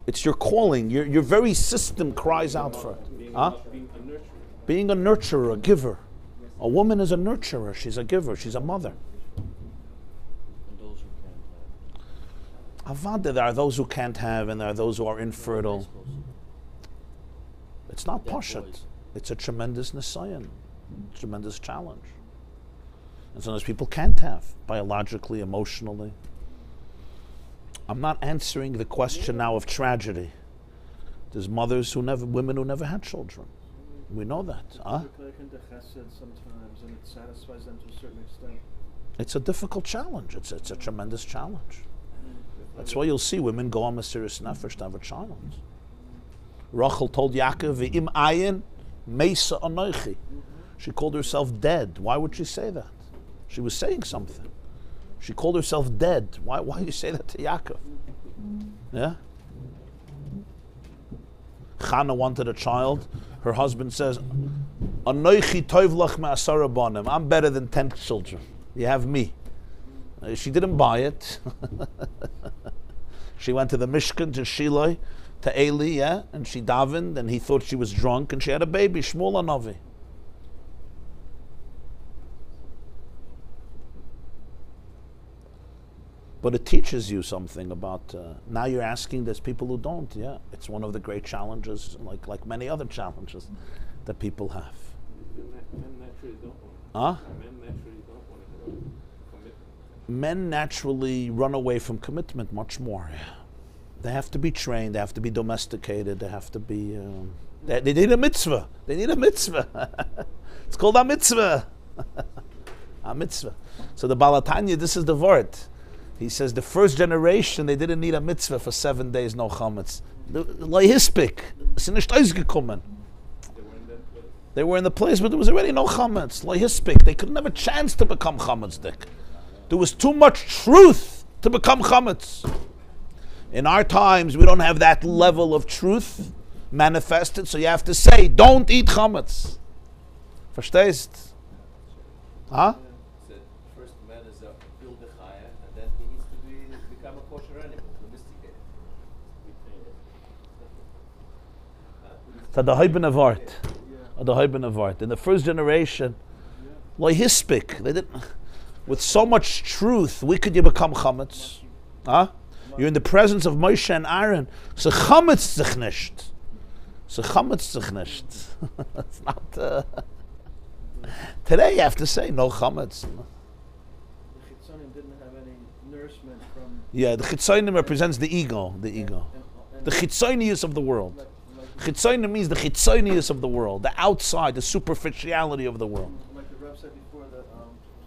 It's your calling. Your very system cries out for it. Huh? Being a nurturer, a giver. A woman is a nurturer. She's a giver. She's a mother. Avada, there are those who can't have, and there are those who are infertile. It's not pashut. It's a tremendous nisayan, tremendous challenge. And sometimes people can't have, biologically, emotionally. I'm not answering the question now of tragedy. There's mothers who never, women who never had children. We know that. Huh? Sometimes, and it satisfies them to a certain extent. It's a difficult challenge. It's a tremendous challenge. That's why you'll see women go on a serious nefesh to have a child. Rachel told Yaakov, "V'im ayin meisa anochi." She called herself dead. Why would she say that? She was saying something. She called herself dead. Why do you say that to Yaakov? Yeah? Chana wanted a child. Her husband says, "Anochi toiv lach me'asara banim." I'm better than 10 children. You have me. She didn't buy it. She went to the Mishkan, to Shiloi, to Eli, yeah, and she davened, and he thought she was drunk, and she had a baby, Shmuel Hanavi. But it teaches you something about, now you're asking, there's people who don't, yeah. It's one of the great challenges, like many other challenges that people have. Men naturally don't want it. Huh? Men naturally don't want it. Men naturally run away from commitment much more. They have to be trained, they have to be domesticated, they have to be... they need a mitzvah. They need a mitzvah. It's called a mitzvah. A mitzvah. So the Balatanya, this is the word. He says the first generation, they didn't need a mitzvah for 7 days, no chametz. Leihispik. It's nicht ausgekommen. They were in the place, but there was already no chametz. Leihispik. They couldn't have a chance to become chametzdik. There was too much truth to become chametz. In our times, we don't have that level of truth manifested, so you have to say, don't eat chametz. Verstehst? Huh? First man is a wilde chaya, and then he needs to become a kosher animal, domesticated. So the Heiben of art. The Heiben of art. In the first generation, Leihispik. They didn't... With so much truth, when could you become chametz? Huh? You're in the presence of Moshe and Aaron. So chametz sich nicht. So chametz sich nicht. It's not... Today you have to say no chametz. The Chitzonim didn't have any nourishment from... Yeah, the Chitzonim represents the ego. The ego. The Chitzonius of the world. Chitzonim means the Chitzonius of the world. The outside, the superficiality of the world. Like the Reb said before, that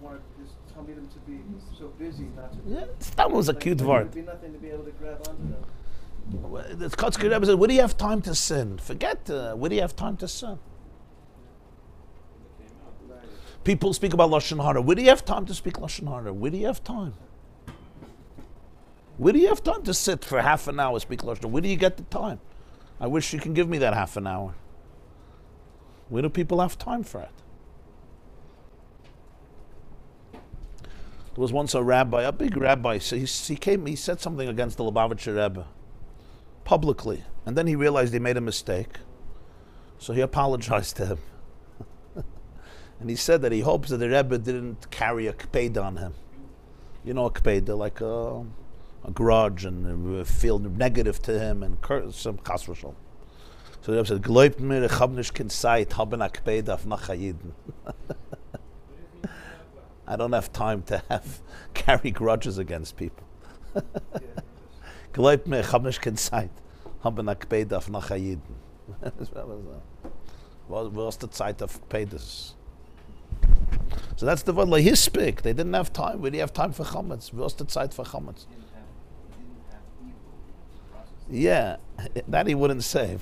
wanted his Talmidim to be so busy not to... Yeah, that was a cute word. There'd be nothing to be able to grab onto them. The Kotzker Rebbe said, "Where do you have time to sin? Forget, where do you have time to sin?" People speak about Lashon Hara. Where do you have time to speak Lashon Hara? Where do you have time? Where do you have time to sit for half an hour, speak Lashon Hara? Where do you get the time? I wish you can give me that half an hour. Where do people have time for it? There was once a rabbi, a big rabbi, so he came, he said something against the Lubavitcher Rebbe, publicly, and then he realized he made a mistake, so he apologized to him. And he said that he hopes that the Rebbe didn't carry a kpeda on him. You know, a kpeda, like a grudge, and feel negative to him, and some chas v'shalom. So the Rebbe said, "Gleibt mir, ich hab nicht kein Zeit, haben a kpeda auf nach Hayiden." I don't have time to carry grudges against people. Gleibt mir, ich hab nicht kein Zeit, haben a kpeda auf nach Hayiden. Was the Zeit of kpedas? So that's the word leihispik. They didn't have time. We didn't have time for chametz. Was the Zeit for chametz? Yeah, that he wouldn't say.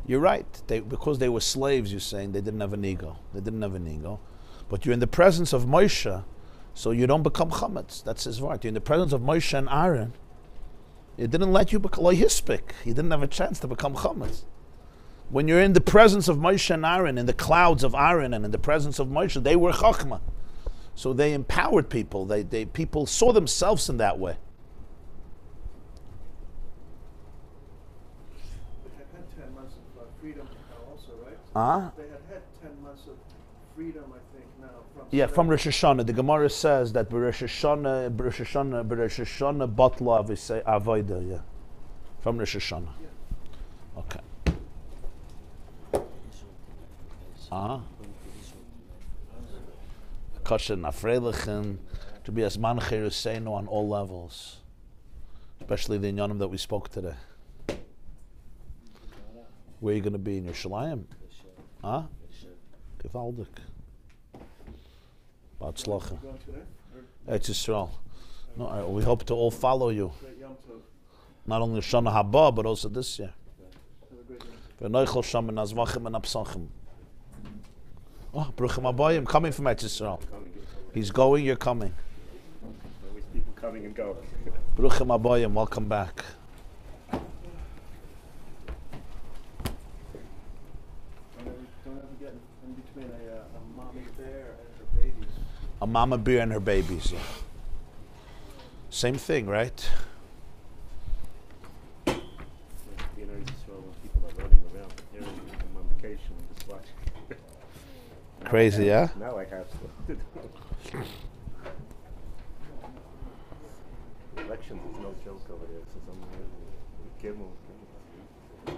You're right. Because they were slaves, you're saying they didn't have an ego. They didn't have an ego. But you're in the presence of Moshe, so you don't become chametz. That's his word. You're in the presence of Moshe and Aaron. It didn't let you become leihispik. You didn't have a chance to become chametz. When you're in the presence of Moshe and Aaron, in the clouds of Aaron, and in the presence of Moshe, they were chachma. So they empowered people. People saw themselves in that way. freedom also, right? Huh? They had 10 months of freedom, I think, now. From Rosh Hashanah. The Gemara says that Rosh Hashanah, Batla Avodah, yeah. From Rosh Hashanah. Yeah. Okay. Kosher Nafreilichen, to be as man Cheruseinu on all levels, especially the inyanim that we spoke today. Where are you going to be in Yerushalayim? Huh? Gewaldig. Batzlacha. Going today? It's Yisrael. No, we hope to all follow you. Great Yom Tov. Not only Shana Haba, but also this year. Have a great Yom Tov. Oh, Bruchim Abayim, coming from Eretz Yisrael. He's going, you're coming. Always people coming and going. Bruchim Abayim, welcome back. Don't ever get in between a mommy bear and her babies. A mama bear and her babies, yeah. Same thing, right? You know, Israel when people are running around, I'm on vacation and just watching. Crazy, yeah? Now I have to. Elections is no joke over there. So Gimel. I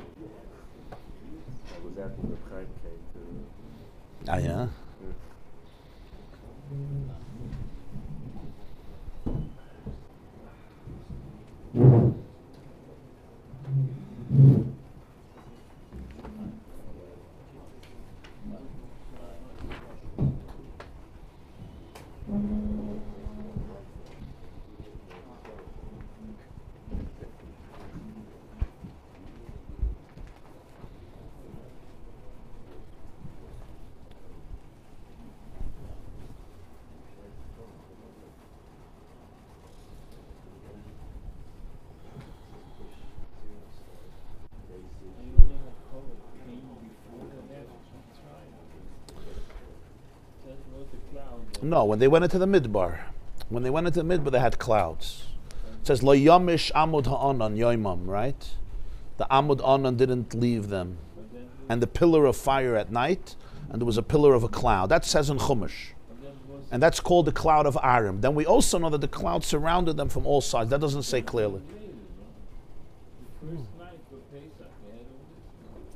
was at when the Chaim came to. Ah, yeah? No, when they went into the midbar. When they went into the midbar, they had clouds. It says, Lo yamish amud ha'anan yoimam, right? The amud anan didn't leave them. And the pillar of fire at night, and there was a pillar of a cloud. That says in Chumash. And that's called the cloud of Arim. Then we also know that the cloud surrounded them from all sides. That doesn't say clearly.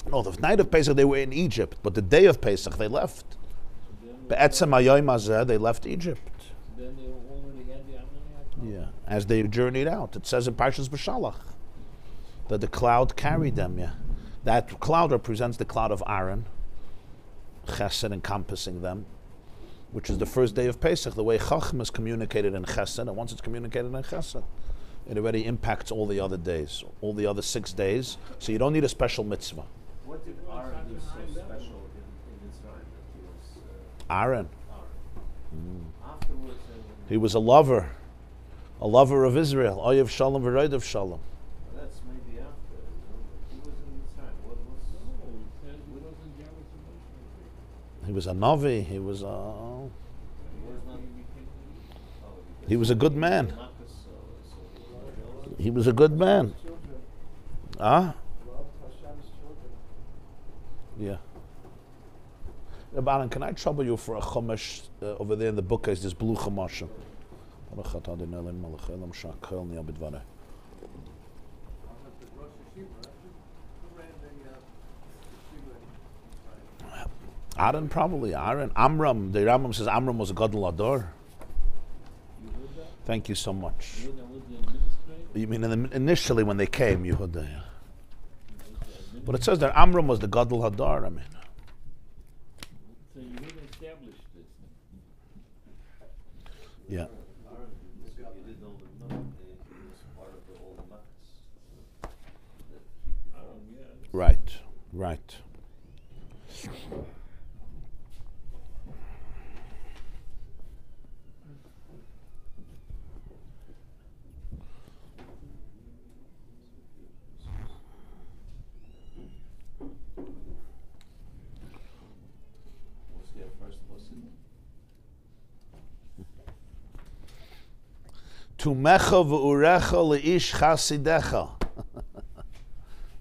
No, the night of Pesach they were in Egypt, but the day of Pesach they left. Be'etzem hayoym hazeh, they left Egypt. Then they already had the Ammonites. Yeah, as they journeyed out. It says in Parshas B'Shalach that the cloud carried them, yeah. That cloud represents the cloud of Aaron, Chesed encompassing them, which is the first day of Pesach, the way Chacham is communicated in Chesed, and once it's communicated in Chesed, it already impacts all the other days, all the other 6 days, so you don't need a special mitzvah. What did Aaron do so special in his time that he was Aaron. afterwards? He was a lover of Israel. Oyev Shalom v'Roidev Shalom. That's maybe after. He was in his time. What was? No, it says he wasn't Jacobson. He was a Navi. He was not. He was a good man. Marcus, He was a good man. Ah? Love Hashem's children. Yeah. Baron, can I trouble you for a chumash over there in the book? Is this blue chumash? Aaron, probably. Aaron. Amram. The Rambam says Amram was a gadol ador. Thank you so much. You mean initially when they came, Yehuda? Yeah. But it says that Amram was the gadol hadar. I mean. So you would establish this. Yeah. you didn't know that he was part of the old Marcus. Right. Right. Was their first lesson? Tumecha v'urecha leish chasidecha.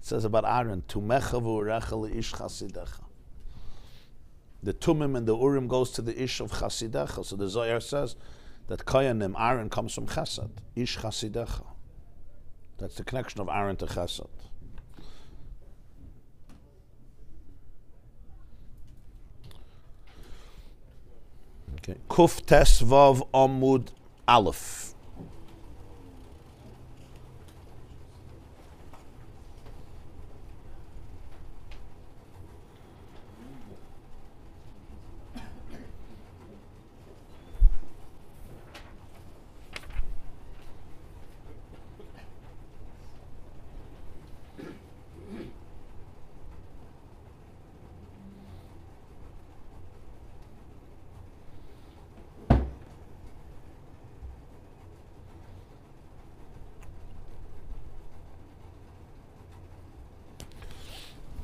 says about Aaron, Tumecha v'urecha le'ish chasidecha. The Tumim and the Urim goes to the Ish of Chasidecha. So the Zohar says that Koyanim, Aaron comes from Chesed, Ish Chasidecha. That's the connection of Aaron to Chesed. Okay. Kuf Tes Vav Amud Aleph.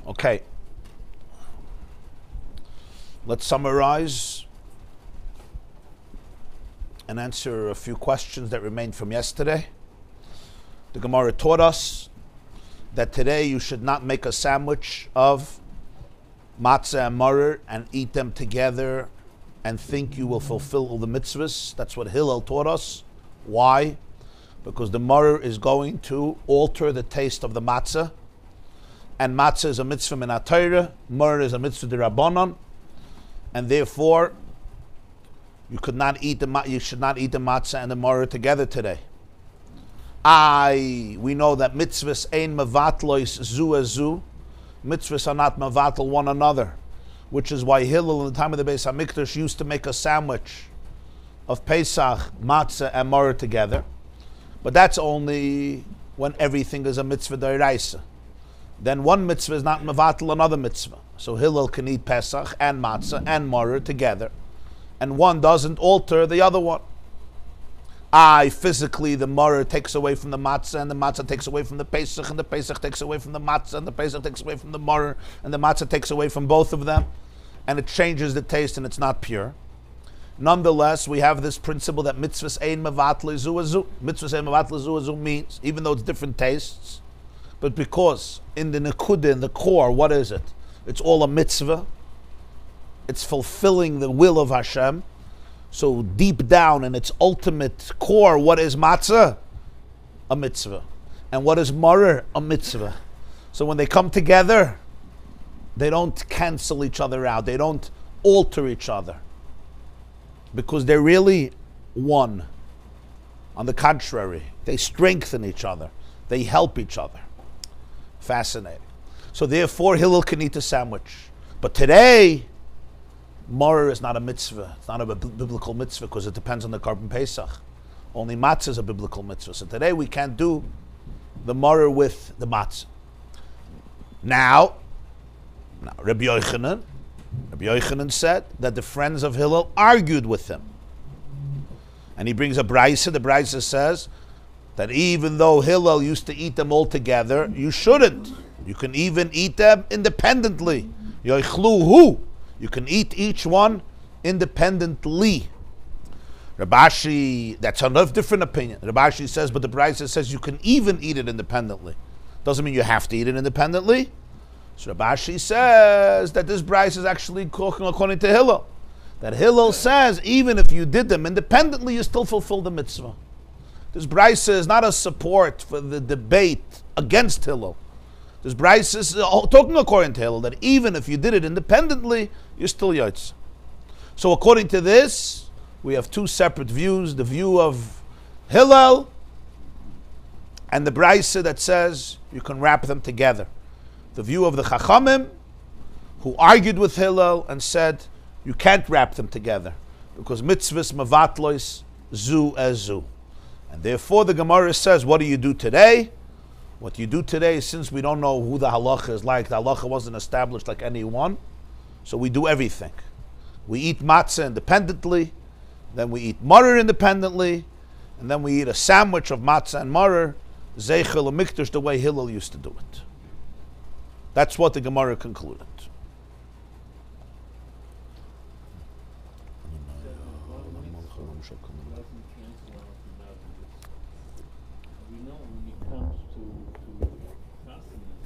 Okay, let's summarize and answer a few questions that remained from yesterday. The Gemara taught us that today you should not make a sandwich of matzah and maror and eat them together and think you will fulfill all the mitzvahs. That's what Hillel taught us. Why? Because the maror is going to alter the taste of the matzah. And matzah is a mitzvah min ha-Torah, maror is a mitzvah d'Rabbanan, and therefore you should not eat the matzah and the maror together today. We know that mitzvahs ein mevatlois zu ezu, mitzvahs are not mevatel one another, which is why Hillel in the time of the Beis HaMikdash used to make a sandwich of Pesach, matzah, and maror together, but that's only when everything is a mitzvah d'oraisa. Then one mitzvah is not mevatel another mitzvah. So Hillel can eat Pesach and matzah and maror together, and one doesn't alter the other one. Physically the maror takes away from the matzah, and the matzah takes away from the Pesach, and the Pesach takes away from the matzah, and the Pesach takes away from the maror, and the matzah takes away from both of them, and it changes the taste and it's not pure. Nonetheless, we have this principle that mitzvahs ein mevatel zu ezu. Mitzvahs ein mevatel zu ezu means, even though it's different tastes, but because in the nekudah, in the core, what is it? It's all a mitzvah. It's fulfilling the will of Hashem. So deep down in its ultimate core, what is matzah? A mitzvah. And what is maror? A mitzvah. So when they come together, they don't cancel each other out. They don't alter each other. Because they're really one. On the contrary, they strengthen each other. They help each other. Fascinating. So therefore, Hillel can eat a sandwich. But today, maror is not a mitzvah. It's not a biblical mitzvah because it depends on the Korban Pesach. Only matzah is a biblical mitzvah. So today we can't do the maror with the matzah. Now Rabbi Yochanan said that the friends of Hillel argued with him. And he brings a brayso. The brayso says that even though Hillel used to eat them all together, you shouldn't. You can even eat them independently. Yoichluhu. You can eat each one independently. Rabashi, that's a different opinion. Rabashi says, but the brayso says you can even eat it independently. Doesn't mean you have to eat it independently. So Rabashi says that this brayso is actually talking according to Hillel. That Hillel says even if you did them independently, you still fulfill the mitzvah. This brayso is not a support for the debate against Hillel. This brayso is talking according to Hillel that even if you did it independently, you're still yotz. So according to this, we have two separate views: the view of Hillel and the brayso that says you can wrap them together. The view of the Chachamim, who argued with Hillel and said you can't wrap them together because mitzvahs mevatlois zu ezu. And therefore the Gemara says, what do you do today? What you do today, since we don't know who the halacha is like, the halacha wasn't established like anyone, so we do everything. We eat matzah independently, then we eat maror independently, and then we eat a sandwich of matzah and maror, zeichel and mikdash, the way Hillel used to do it. That's what the Gemara concluded. We know when it comes to sustenance,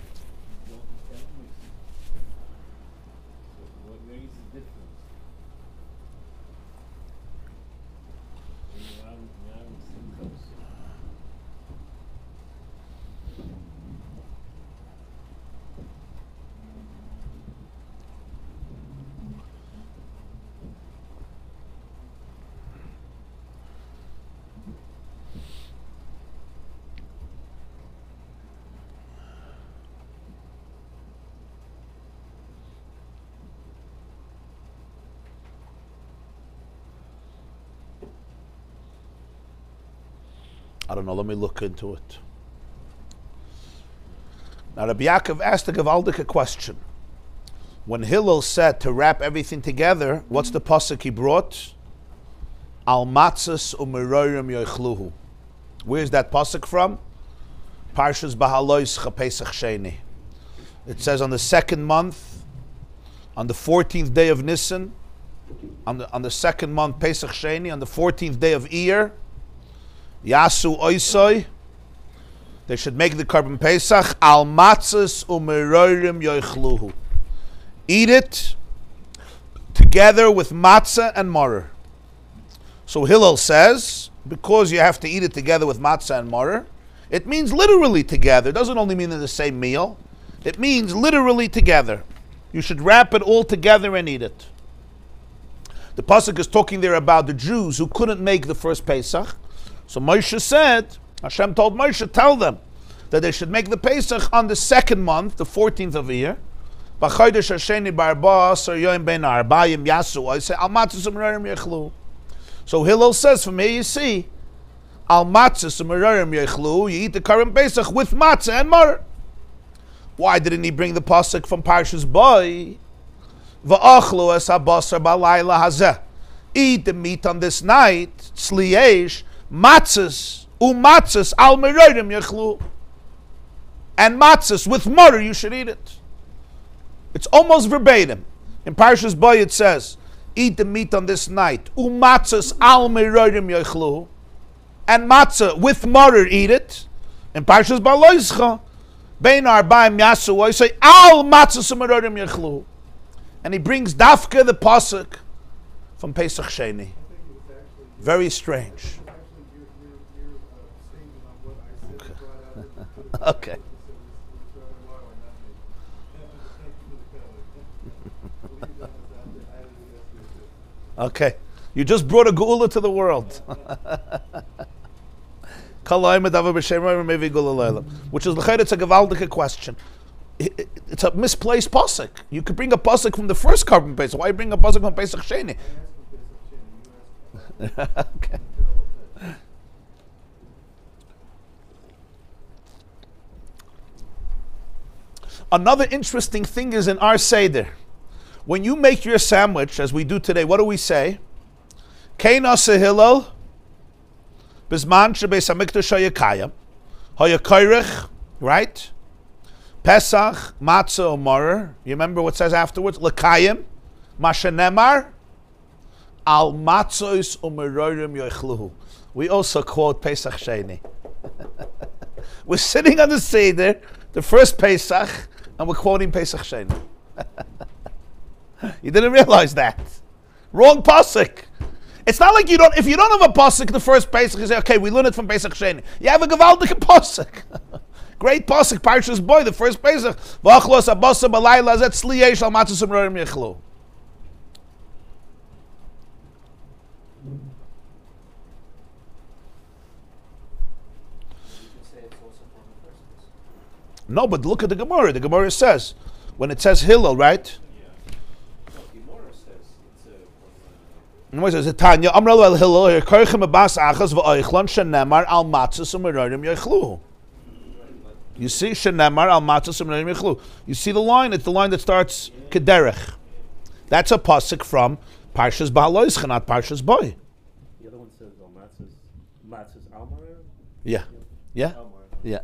I don't know. Let me look into it. Now, Rabbi Yaakov asked a Gavaldik question. When Hillel said to wrap everything together, what's the pasuk he brought? Al matzos u'merorim yochluhu. Where's that pasuk from? Parshas Bahalois Chapesach Sheni. It says on the second month, on the 14th day of Nisan, on the second month Pesach Sheni, on the 14th day of Iyar, Yasu Oisoi, they should make the Korban Pesach al matzos u'merorim yochluhu. Eat it together with matzah and maror. So Hillel says, because you have to eat it together with matzah and maror, it means literally together. It doesn't only mean in the same meal. It means literally together. You should wrap it all together and eat it. The pasuk is talking there about the Jews who couldn't make the first Pesach. So Moshe said, Hashem told Moshe, tell them that they should make the Pesach on the second month, the 14th of Iyar. B'chodesh hasheni b'arba asar yoyim ben arbayim yasu. I say al matzos u'merorim yechlu. So Hillel says, from here you see, al matzos u'merorim yechlu. You eat the Korban Pesach with matzah and maror. Why didn't he bring the pasuk from Parshas Boy? V'achlu es habasar b'layla hazeh. Eat the meat on this night. Tzliesh matzos u'matzos al merorim yechlu. And matzos with maror you should eat it. It's almost verbatim. In Parshas Boy it says, eat the meat on this night. Umatzas al merorim yochlu. And matzah with maror eat it. In Parshas Baloischa, bein arbaim yasu, I say, al matzas merorim yochlu. And he brings dafka the pasuk from Pesach Sheni. Very strange. Okay. Okay, you just brought a geula to the world. Which is it's a gewaldige question. It's a misplaced pasuk. You could bring a pasuk from the first Korban Pesach. Why bring a pasuk from Pesach Sheni? Okay. Another interesting thing is in our Seder. When you make your sandwich, as we do today, what do we say? Kein asa Hillel, bisman shebeis hamikdash hayakayim, hayakoyrech, right? Pesach, matzah, u'maror. You remember what it says afterwards? Lekayim, mashenemar, al matzos u'merorim yochluhu. We also quote Pesach Sheni. We're sitting on the Seder, the first Pesach, and we're quoting Pesach Sheni. You didn't realize that. Wrong pasuk. It's not like if you don't have a pasuk, the first Pesach, you say, okay, we learn it from Pesach Sheni. You have a gewaldige pasuk. Great pasuk, Parshas Boy, the first Pesach. V'achlos abasa b'layla zet sliesh al matzos u'merorim yechlu. No, but look at the Gemara. The Gemara says, when it says Hillel, right? It says, Tanya, Amralu el Hillel, Yerkoichem abas achas v'oichlon shenemar al matzos u'merorim yechlu. You see, shenemar al matzos u'merorim yechlu. You see the line? It's the line that starts kederech. That's a pasuk from Parshas Bahaloischa, not Parshas Boy. The other one says al matzos al merorim. Yeah. Yeah? Yeah.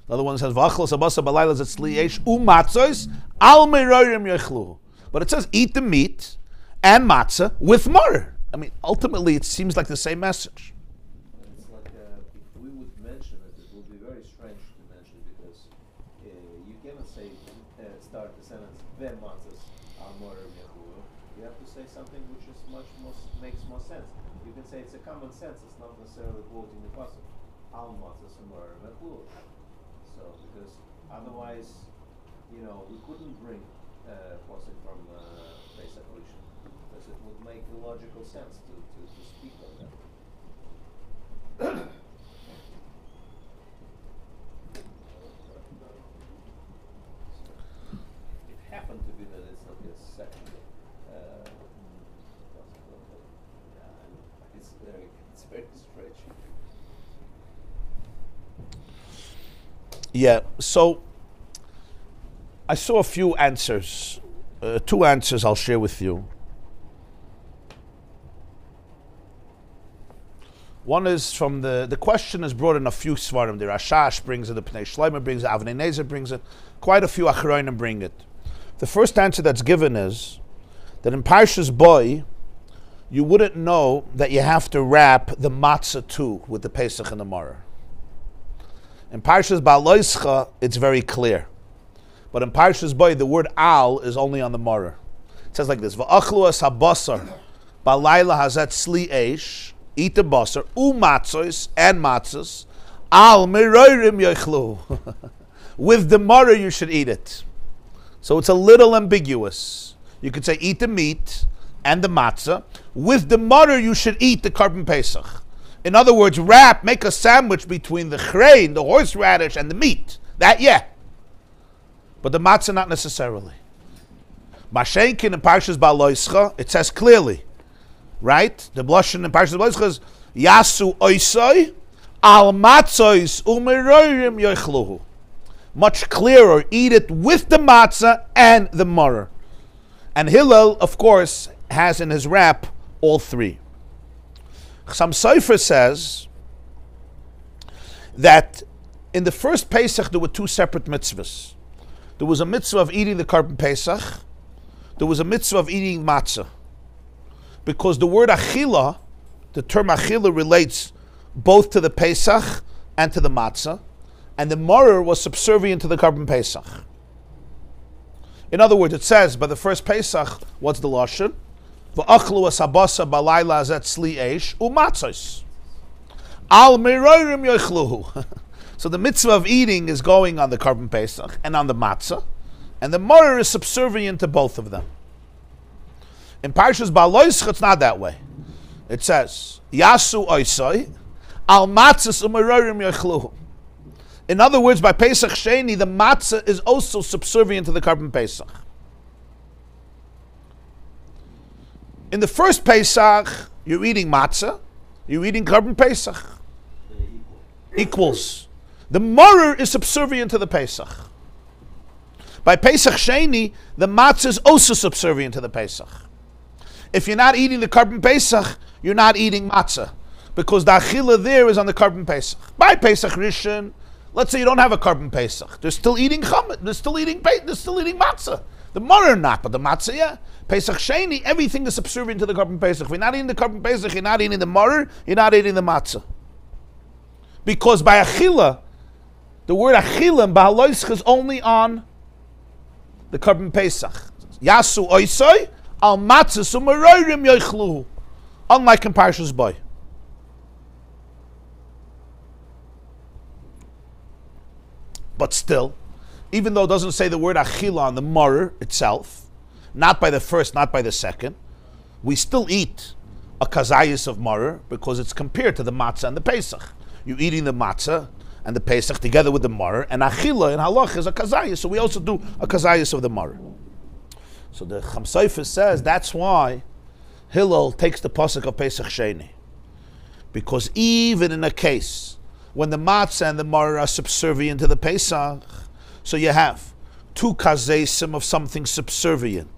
The other one says, V'achlos abasa b'layla zet sliesh u'matzos al merorim yechlu. But it says, eat the meat and matzah with maror. I mean, ultimately, it seems like the same message. It's like if we would mention it, it would be very strange to mention because you cannot say start the sentence "Ve matzahs al merorim yechlu." You have to say something which is makes more sense. You can say it's a common sense. It's not necessarily quoting the pasuk "al matzahs al merorim yechlu." So because otherwise, we couldn't bring pasuk from Pesach Rishon. Because it would make a logical sense to speak like that. It happened to be that it's like a second. It's very strange. Yeah, so I saw a few answers. Two answers I'll share with you. One is from the question is brought in a few svarim. The Rashash brings it, the Pnei Shleimer brings it, Avnei Nezer brings it. Quite a few Achronim bring it. The first answer that's given is that in Parshas Boy, you wouldn't know that you have to wrap the matzah too with the Pesach and the Maror. In Parshas Ba'aloischa, it's very clear. But in Parshas Boy, the word al is only on the Maror. It says like this, V'achlu as habasar, ba'layla hazet sli eish, eat the basar, matzos and matzos, al meroirim yochlu. With the Maror you should eat it. So it's a little ambiguous. You could say eat the meat and the matzah. With the Maror you should eat the Karban Pesach. In other words, make a sandwich between the chrein, the horseradish, and the meat. That, yeah. But the matzah not necessarily. Mashenkin in Parshas Ba'aloischa, it says clearly, right? The blushing in Parshas Ba'aloischa is Yasu oisoi al matzois umeroirim yochluhu. Much clearer, eat it with the matzah and the maror. And Hillel, of course, has in his wrap all three. Chassam Sofer says that in the first Pesach there were two separate mitzvahs. There was a mitzvah of eating the Karban Pesach. There was a mitzvah of eating matzah. Because the word achila, the term achila relates both to the Pesach and to the matzah. And the maror was subservient to the Karban Pesach. In other words, it says by the first Pesach, what's the lashon? V'achlu asabasa balayla azet sli eish umatzos. Al meroirim yochluhu. So the mitzvah of eating is going on the Karban Pesach and on the matzah, and the maror is subservient to both of them. In Parshas Ba'aloischa, it's not that way. It says Yasu oisoi al matzos umeroirim yochluhu. In other words, by Pesach Sheni, the matzah is also subservient to the Karban Pesach. In the first Pesach, you're eating matzah, you're eating Karban Pesach. Equals. The maror is subservient to the Pesach. By Pesach Sheni, the matzah is also subservient to the Pesach. If you're not eating the Karban Pesach, you're not eating matzah, because the achila there is on the Karban Pesach. By Pesach Rishon, let's say you don't have a Karban Pesach. They're still eating chametz. They're still eating matzah. The maror not, but the matzah, yeah. Pesach Sheni, everything is subservient to the Karban Pesach. If you're not eating the Karban Pesach, you're not eating the maror, you're not eating the matzah. Because by achila, the word achila in Ba'aloischa is only on the Karban Pesach. Yasu oisoi al matzah sumeroirim yochluhu. Unlike in Parshas Boy. But still, even though it doesn't say the word achila on the maror itself, not by the first, not by the second, we still eat a kazayis of maror because it's compared to the matzah and the Pesach. You're eating the matzah and the Pesach together with the maror, and achila in halach is a kazayis, so we also do a kazayis of the maror. So the Chassam Sofer says that's why Hillel takes the pasuk of Pesach Sheni, because even in a case when the matzah and the maror are subservient to the Pesach, so you have two kazesim of something subservient.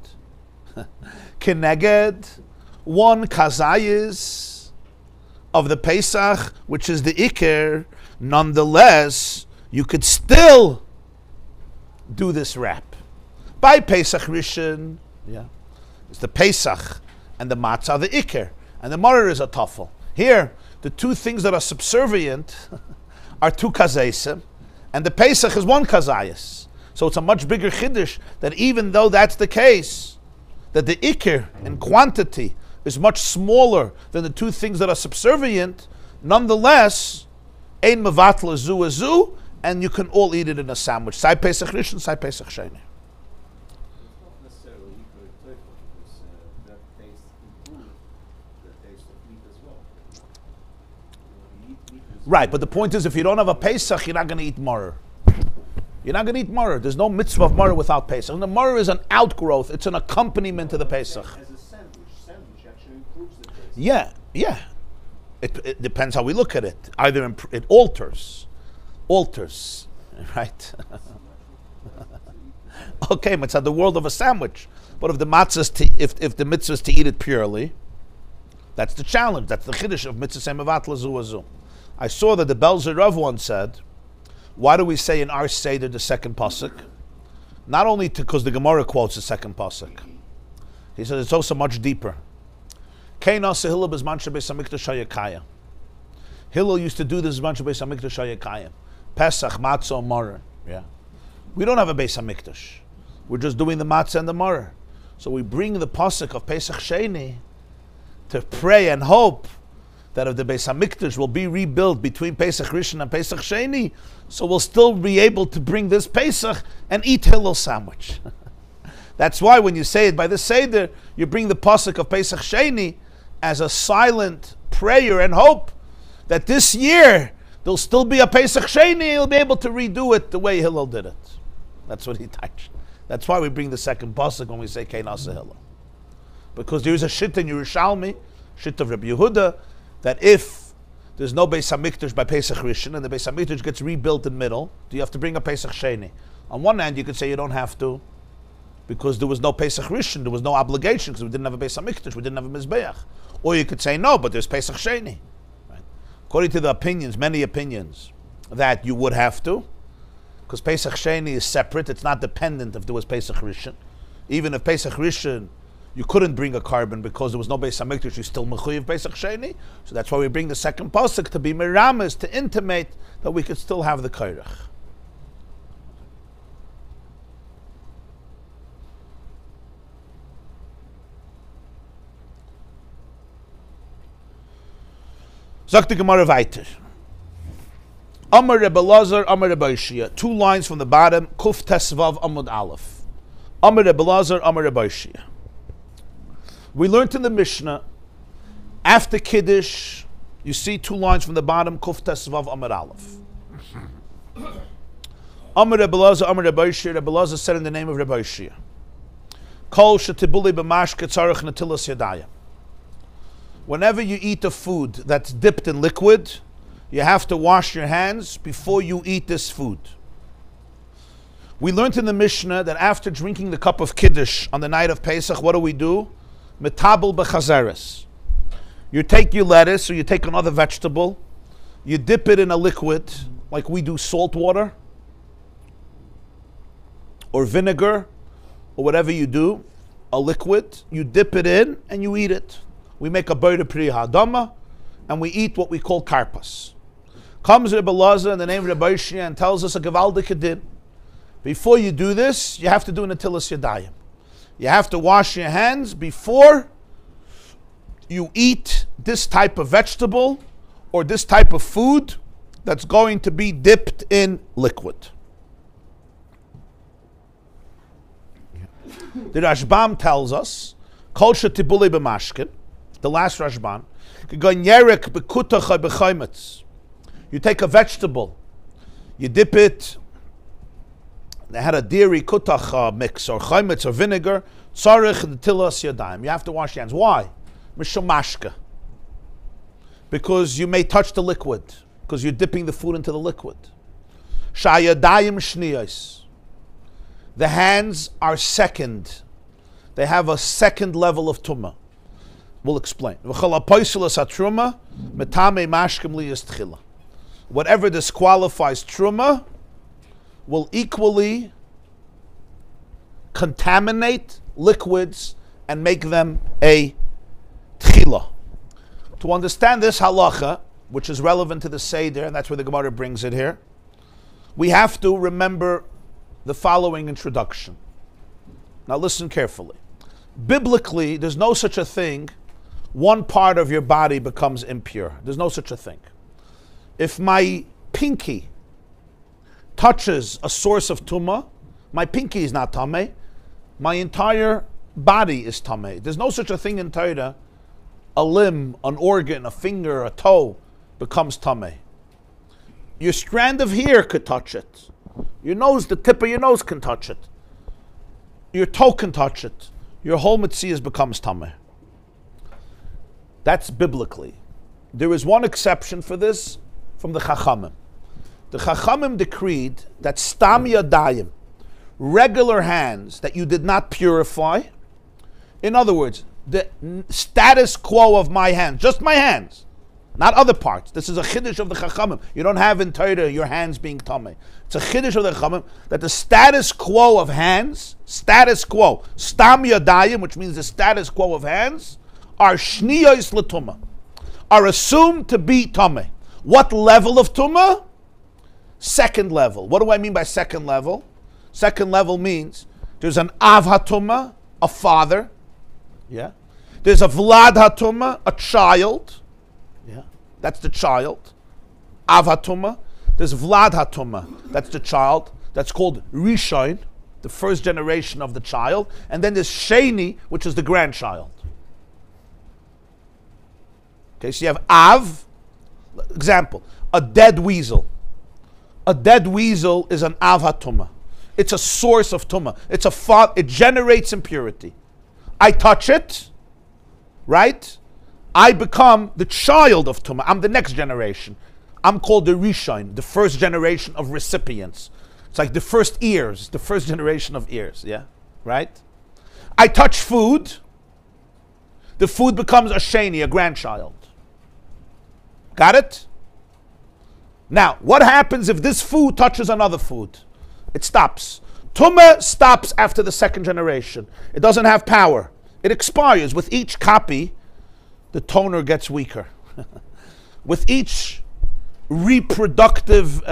Keneged, one kazayis of the Pesach, which is the Iker, nonetheless, you could still do this wrap. By Pesach Rishon, yeah, it's the Pesach and the matzah, the Iker, and the maror is a tafel. Here, the two things that are subservient are two kazaysim, and the Pesach is one kazayis. So it's a much bigger chiddush that even though that's the case, that the Iker in quantity is much smaller than the two things that are subservient, nonetheless, ein mevatla zu zu, and you can all eat it in a sandwich. Sai Pesach Rishon, Sai Pesach Sheni. It's not necessarily equal to because that taste improves the taste of meat as well. You eat meat as Right, but the point is, if you don't have a Pesach, you're not going to eat maror. You're not going to eat maror. There's no mitzvah of maror without Pesach. And the maror is an outgrowth. It's an accompaniment to the Pesach. as a sandwich actually improves the taste. Yeah. It depends how we look at it. Either it alters. Right? Okay, it's the world of a sandwich. But if the matzah if the mitzvah is to eat it purely, that's the challenge. That's the chiddush of mitzvah semavat lazu. I saw that the Belzer Rav once said, why do we say in our Seder the second pasuk? Not only because the Gemara quotes the second pasuk. He says it's also much deeper. Hillel used to do this Beis Hamikdash Hayakayim. Pesach, Matzah, Maror. Yeah. We don't have a Beis Hamikdash. We're just doing the Matzah and the Maror. So we bring the pasuk of Pesach Sheni to pray and hope that if the Beis Hamikdash will be rebuilt between Pesach Rishon and Pesach Sheni, so we'll still be able to bring this Pesach and eat Hillel sandwich. That's why when you say it by the Seder, you bring the pasuk of Pesach Sheni as a silent prayer and hope that this year there'll still be a Pesach Sheni, he'll be able to redo it the way Hillel did it. That's what he touched. That's why we bring the second pasuk when we say Kein Asa Hillel. Because there is a shit in Yerushalmi, shit of Rabbi Yehuda, that if there's no Beis Hamikdash by Pesach Rishon and the Beis Hamikdash gets rebuilt in the middle, do you have to bring a Pesach Sheni? On one hand, you could say you don't have to, because there was no Pesach Rishon, there was no obligation, because we didn't have a Beis Hamikdash, we didn't have a Mizbeach. Or you could say no, but there's Pesach Sheni. Right? According to the opinions, many opinions, that you would have to, because Pesach Sheni is separate, it's not dependent if there was Pesach Rishon. Even if Pesach Rishon, you couldn't bring a carbon because there was no Beis Hamikdash, you still mechuyev Pesach Sheni. So that's why we bring the second pasuk to be meramis, to intimate that we could still have the kairach. Sagt die Gemara weiter. Amar Rebbe Lazar, Amar Rebbe Yishia. 2 lines from the bottom. Kuf Tesvav Amud Aleph. Amar Rebbe Lazar, Amar Rebbe Yishia. We learned in the Mishnah, after Kiddush, you see 2 lines from the bottom. Kuf Tesvav Amud Aleph. Amar Rebbe Lazar, Amar Rebbe Yishia. Rebbe Lazar said in the name of Rebbe Yishia. Kol shetibuli b'mashke tzarech netilas yadayim. Whenever you eat a food that's dipped in liquid, you have to wash your hands before you eat this food. We learned in the Mishnah that after drinking the cup of Kiddush on the night of Pesach, what do? Metabel b'chazeres. You take your lettuce or you take another vegetable, you dip it in a liquid, like we do salt water, or vinegar, or whatever you do, a liquid, you dip it in and you eat it. We make a boire pri hadama, and we eat what we call karpas. Comes Rebbe Lazar in the name of Rebbe Yishia and tells us a gewaldige din. Before you do this, you have to do netilas yadayim. You have to wash your hands before you eat this type of vegetable or this type of food that's going to be dipped in liquid. The Rashbam tells us, Kol shetibuli b'mashkin, the last Rashban, you take a vegetable, you dip it, they had a dairy kutach mix or chaimetz or vinegar, tzarech netilas yadayim. You have to wash your hands. Why? Mishum mashka. Because you may touch the liquid, because you're dipping the food into the liquid. Shayadayim shniyos. The hands are second. They have a second level of tumah. We'll explain. Whatever disqualifies truma will equally contaminate liquids and make them a tchila. To understand this halacha, which is relevant to the Seder, and that's where the Gemara brings it here, we have to remember the following introduction. Now listen carefully. Biblically, there's no such a thing, one part of your body becomes impure. There's no such a thing. If my pinky touches a source of tumah, my pinky is not tameh, my entire body is tameh. There's no such a thing in Torah, a limb, an organ, a finger, a toe becomes tameh. Your strand of hair could touch it. Your nose, the tip of your nose can touch it. Your toe can touch it. Your whole metzias becomes tameh. That's biblically. There is one exception for this from the Chachamim. The Chachamim decreed that stam yadayim, regular hands that you did not purify. In other words, the status quo of my hands, just my hands, not other parts. This is a chiddush of the Chachamim. You don't have in Torah your hands being tamei. It's a chiddush of the Chachamim that the status quo of hands, status quo, stam yadayim, which means the status quo of hands, are shniyos l'tumah, are assumed to be tamei. What level of tumah? Second level. What do I mean by second level? Second level means there's an av hatumah, a father. Yeah. There's a vlad hatumah, a child. Yeah. That's the child. Av hatumah. There's vlad hatumah. That's the child. That's called rishon, the first generation of the child. And then there's sheni, which is the grandchild. Okay, so you have av. Example, a dead weasel. A dead weasel is an av hatumah. It's a source of tumah. It generates impurity. I touch it, right? I become the child of tumah. I'm the next generation. I'm called the rishon, the first generation of recipients. It's like the first ears, the first generation of ears, yeah? Right? I touch food. The food becomes a sheni, a grandchild. Got it? Now, what happens if this food touches another food? It stops. Tumah stops after the second generation. It doesn't have power. It expires. With each copy, the toner gets weaker. With each reproductive,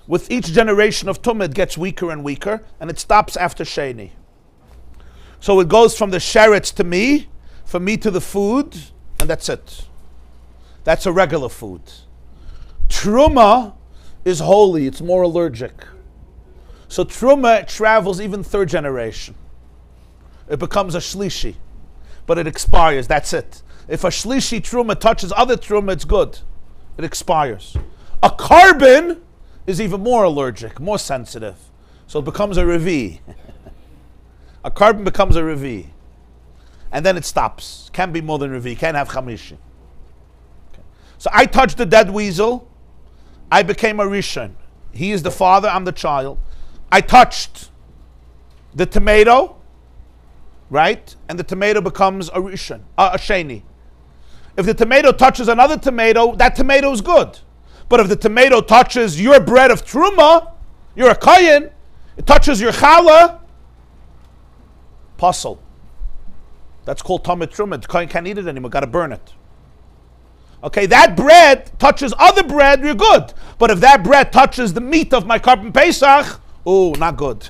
with each generation of tumah, it gets weaker and weaker, and it stops after sheni. So it goes from the sheretz to me, from me to the food, and that's it. That's a regular food. Truma is holy, it's more allergic. So truma travels even third generation. It becomes a shlishi, but it expires, that's it. If a shlishi truma touches other truma, it's good. It expires. A carbon is even more allergic, more sensitive. So it becomes a revi. A carbon becomes a revi. And then it stops. Can't be more than revi, can't have chamishi. So I touched the dead weasel. I became a rishon. He is the father, I'm the child. I touched the tomato, right? And the tomato becomes a rishon, a sheni. If the tomato touches another tomato, that tomato is good. But if the tomato touches your bread of truma, you're a kayin, it touches your challah, puzzle. That's called tamid truma. The kayin can't eat it anymore, got to burn it. Okay, that bread touches other bread, you're good. But if that bread touches the meat of my carbon pesach, oh, not good.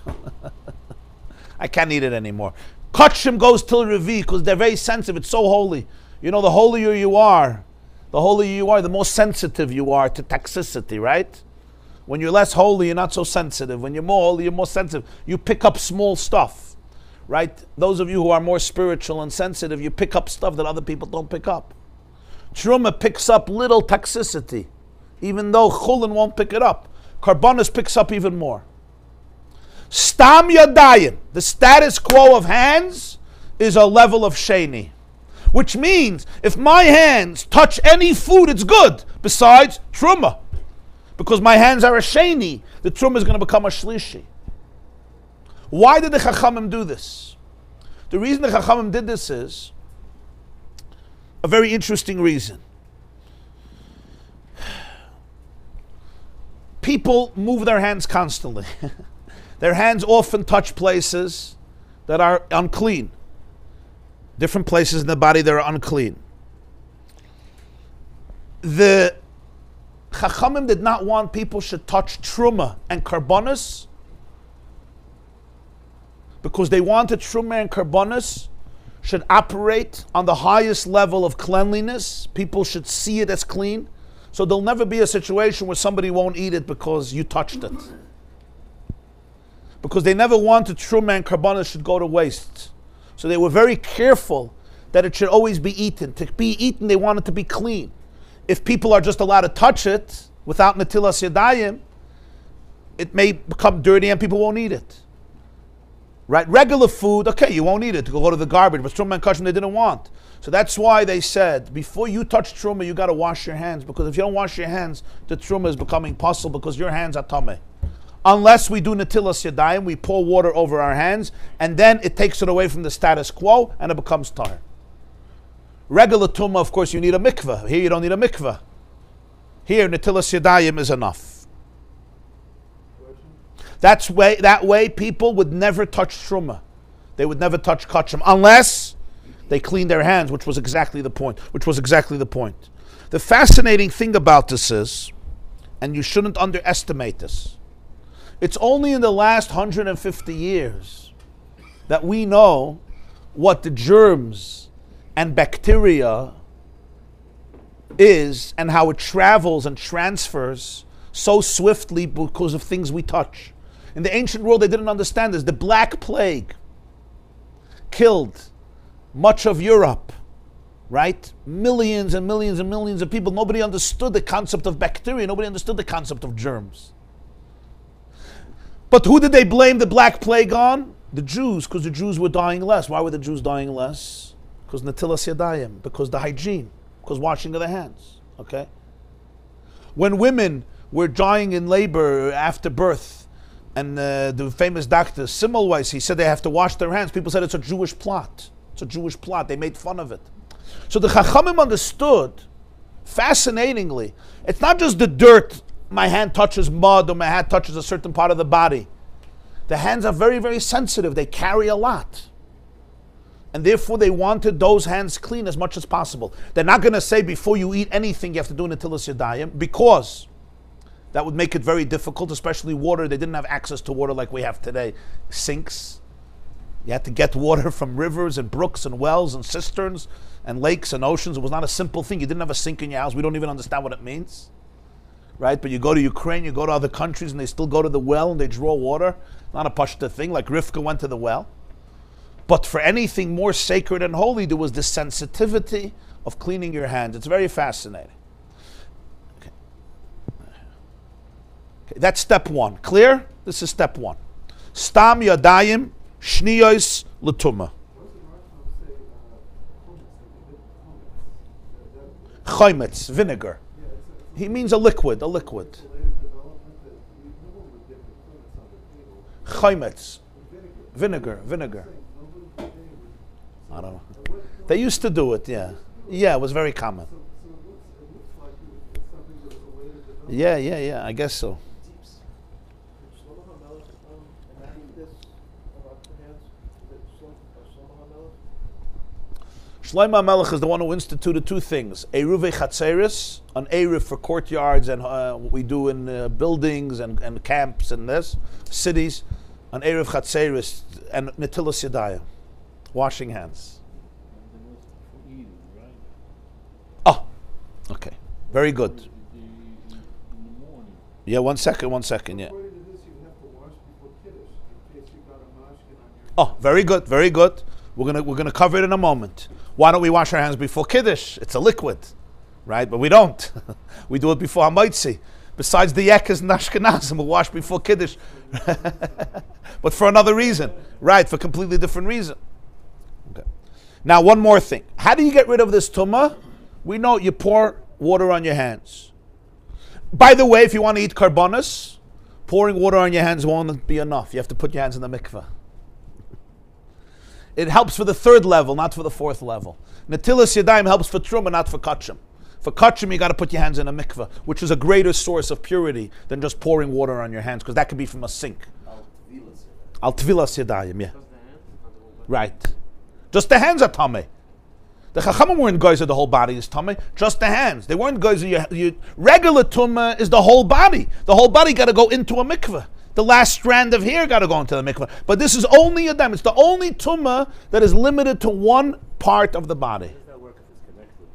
I can't eat it anymore. Kachim goes till revi because they're very sensitive. It's so holy. You know, the holier you are, the more sensitive you are to toxicity, right? When you're less holy, you're not so sensitive. When you're more holy, you're more sensitive. You pick up small stuff, right? Those of you who are more spiritual and sensitive, you pick up stuff that other people don't pick up. Truma picks up little toxicity, even though chulin won't pick it up. Karbonis picks up even more. Stam yadayim, the status quo of hands, is a level of sheni. Which means, if my hands touch any food, it's good, besides truma. Because my hands are a sheni, the truma is going to become a shlishi. Why did the Chachamim do this? The reason the Chachamim did this is a very interesting reason. People move their hands constantly. Their hands often touch places that are unclean. Different places in the body that are unclean. The Chachamim did not want people should touch truma and karbonis because they wanted truma and karbonis should operate on the highest level of cleanliness. People should see it as clean. So there'll never be a situation where somebody won't eat it because you touched it. Because they never wanted truma and karbonis should go to waste. So they were very careful that it should always be eaten. To be eaten, they want it to be clean. If people are just allowed to touch it without netilas yadayim, it may become dirty and people won't eat it. Right? Regular food, okay, you won't eat it. Go to the garbage. But truma and kashim they didn't want. So that's why they said, before you touch truma, you got to wash your hands. Because if you don't wash your hands, the truma is becoming puzzle because your hands are tameh. Unless we do netilas yadayim, we pour water over our hands, and then it takes it away from the status quo, and it becomes tar. Regular tumah, of course, you need a mikveh. Here you don't need a mikveh. Here, netilas yadayim is enough. That way people would never touch truma. They would never touch kachim unless they clean their hands, which was exactly the point. The fascinating thing about this is, and you shouldn't underestimate this, it's only in the last 150 years that we know what the germs and bacteria is and how it travels and transfers so swiftly because of things we touch. In the ancient world, they didn't understand this. The Black Plague killed much of Europe, right? Millions and millions and millions of people. Nobody understood the concept of bacteria. Nobody understood the concept of germs. But who did they blame the Black Plague on? The Jews, because the Jews were dying less. Why were the Jews dying less? Because netilas yadayim, because the hygiene, because washing of the hands, okay? When women were dying in labor after birth, and the famous doctor Semmelweis, he said they have to wash their hands. People said it's a Jewish plot. It's a Jewish plot. They made fun of it. So the Chachamim understood, fascinatingly, it's not just the dirt, my hand touches mud or my hand touches a certain part of the body. The hands are very, very sensitive. They carry a lot. And therefore they wanted those hands clean as much as possible. They're not going to say before you eat anything you have to do netilas yadayim, because that would make it very difficult, especially water. They didn't have access to water like we have today. Sinks. You had to get water from rivers and brooks and wells and cisterns and lakes and oceans. It was not a simple thing. You didn't have a sink in your house. We don't even understand what it means. Right? But you go to Ukraine, you go to other countries, and they still go to the well and they draw water. Not a pashta thing, like Rivka went to the well. But for anything more sacred and holy, there was this sensitivity of cleaning your hands. It's very fascinating. That's step one. Clear? This is step one. Stam yadayim shniyos l'tumah. Chometz, vinegar. He means a liquid. Chometz, vinegar. I don't know. They used to do it, yeah. Yeah, it was very common. Yeah, I guess so. Shlomo HaMelech is the one who instituted two things: Eruvei Chatzeris, an Eruv for courtyards and what we do in buildings and camps and cities, an Eruv Chatzeris, and Netilas Yadayim, washing hands. Oh, okay, very good. Yeah, one second, yeah. Oh, very good. We're gonna cover it in a moment. Why don't we wash our hands before Kiddush? It's a liquid, right? But we don't. We do it before Hamaitzi. Besides the Yekas and Ashkenazim, we'll wash before Kiddush. But for another reason, right? For a completely different reason. Okay. Now, one more thing. How do you get rid of this tumah? We know you pour water on your hands. By the way, if you want to eat karbonis, pouring water on your hands won't be enough. You have to put your hands in the mikveh. It helps for the third level, not for the fourth level. Netilas yadayim helps for truma, not for kachim. For kachim, you got to put your hands in a mikveh, which is a greater source of purity than just pouring water on your hands, because that could be from a sink. Al tvilas yadayim, yeah. Right. Just the hands are tameh. The chachamim weren't goyzer the whole body is tameh. Just the hands. They weren't goyzer. Regular tumah is the whole body. The whole body got to go into a mikveh. The last strand of hair got to go into the mikveh. But this is only a dam. It's the only tumah that is limited to one part of the body. How does that work if it's connected?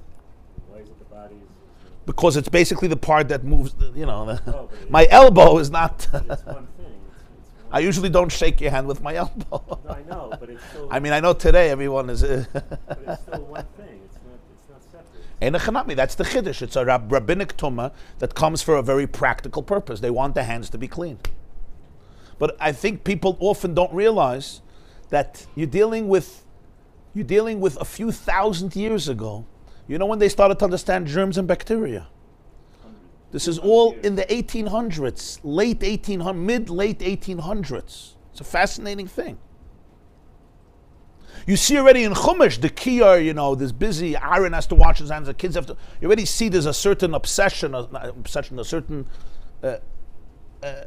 Why is it the body? Because it's basically the part that moves, my elbow is not... It's one thing. I usually don't shake your hand with my elbow. No, I know, but it's still... I mean, I know today everyone is... but it's still one thing. It's not separate. That's the chiddush. It's a rabbinic tumah that comes for a very practical purpose. They want the hands to be clean. But I think people often don't realize that you're dealing with a few thousand years ago. You know when they started to understand germs and bacteria? This is all in the 1800s, late 1800s. It's a fascinating thing. You see already in Chumash, the kiyar, you know, this busy, Aaron has to wash his hands, the kids have to, you already see there's a certain a certain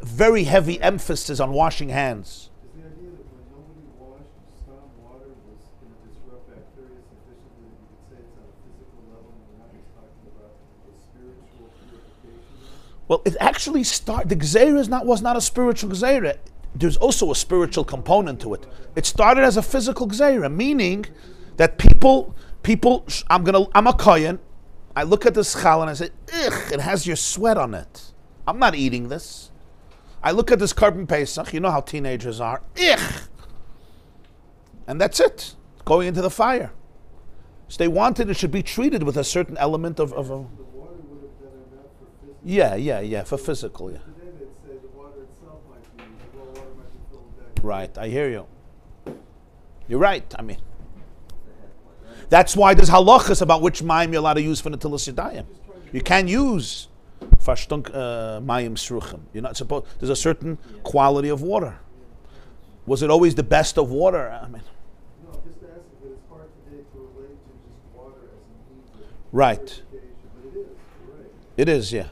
very heavy emphasis on washing hands. Is the idea that when nobody washed, stopped water was going to disrupt bacteria sufficiently that you could say it's on a physical level and we're not just talking about a spiritual purification? Well, it actually the Gzeira was not a spiritual Gzeira. There's also a spiritual component to it. It started as a physical Gzeira, meaning that people, I'm a kohen, I look at this chal and I say, ugh, it has your sweat on it. I'm not eating this. I look at this carbon pesach, you know how teenagers are, ugh. And that's it, going into the fire. So they wanted it should be treated with a certain element of a... The water would have been enough for physical. Yeah, for physical, yeah. Today they'd say the water itself might be, well, water might be filled with bacteria. Right, I hear you. You're right, I mean. That's why there's halachas about which mayim you're allowed to use for Netilas Yadayim. You can't use Fashtunk mayim sruchim. You're not supposed, there's a certain quality of water. Was it always the best of water? I mean. No, I'm just asking, but it's hard today to relate to just water as a means of Right. purification, but it is, you're right. It is, yeah.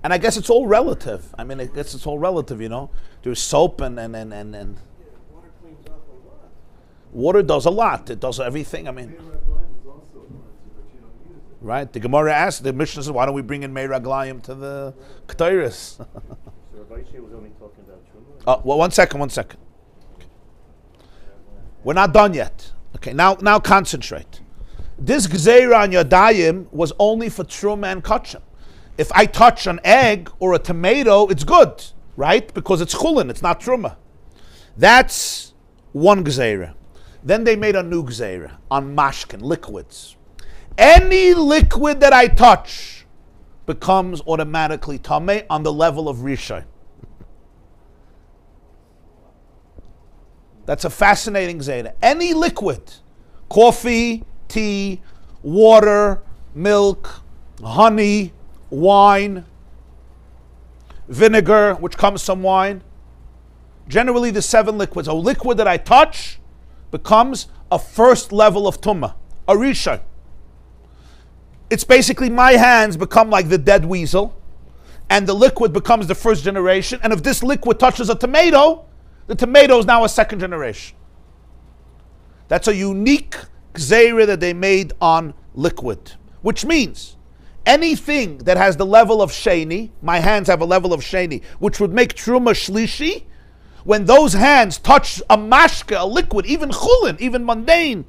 And I guess it's all relative. I mean, I guess it's all relative, you know. There's soap and Water cleans up a lot. water does a lot. It does everything. I mean, Meirag lime is also a cleanser, but you don't use it. right? The Gemara asked, the Mishnah says, why don't we bring in Meirag Layim to the Ketairis? So Rabbi was only talking about Truma? Oh, well, one second. We're not done yet. Okay, now concentrate. This Gzeira on Yadayim was only for Truma and Kachim. If I touch an egg or a tomato, it's good, right? Because it's Chulin, it's not Truma. That's one Gzeira. Then they made a new Gzeira on Mashkin, liquids. Any liquid that I touch becomes automatically Tameh on the level of Rishon. That's a fascinating Zayda. Any liquid, coffee, tea, water, milk, honey, wine, vinegar, which comes from wine. Generally the 7 liquids. A liquid that I touch becomes a first level of Tumah, a Rishon. It's basically my hands become like the dead weasel, and the liquid becomes the first generation, and if this liquid touches a tomato, the tomato is now a second generation. That's a unique gzeira that they made on liquid, which means anything that has the level of sheni, my hands have a level of sheni, which would make truma shlishi, when those hands touch a mashka, a liquid, even chulin, even mundane,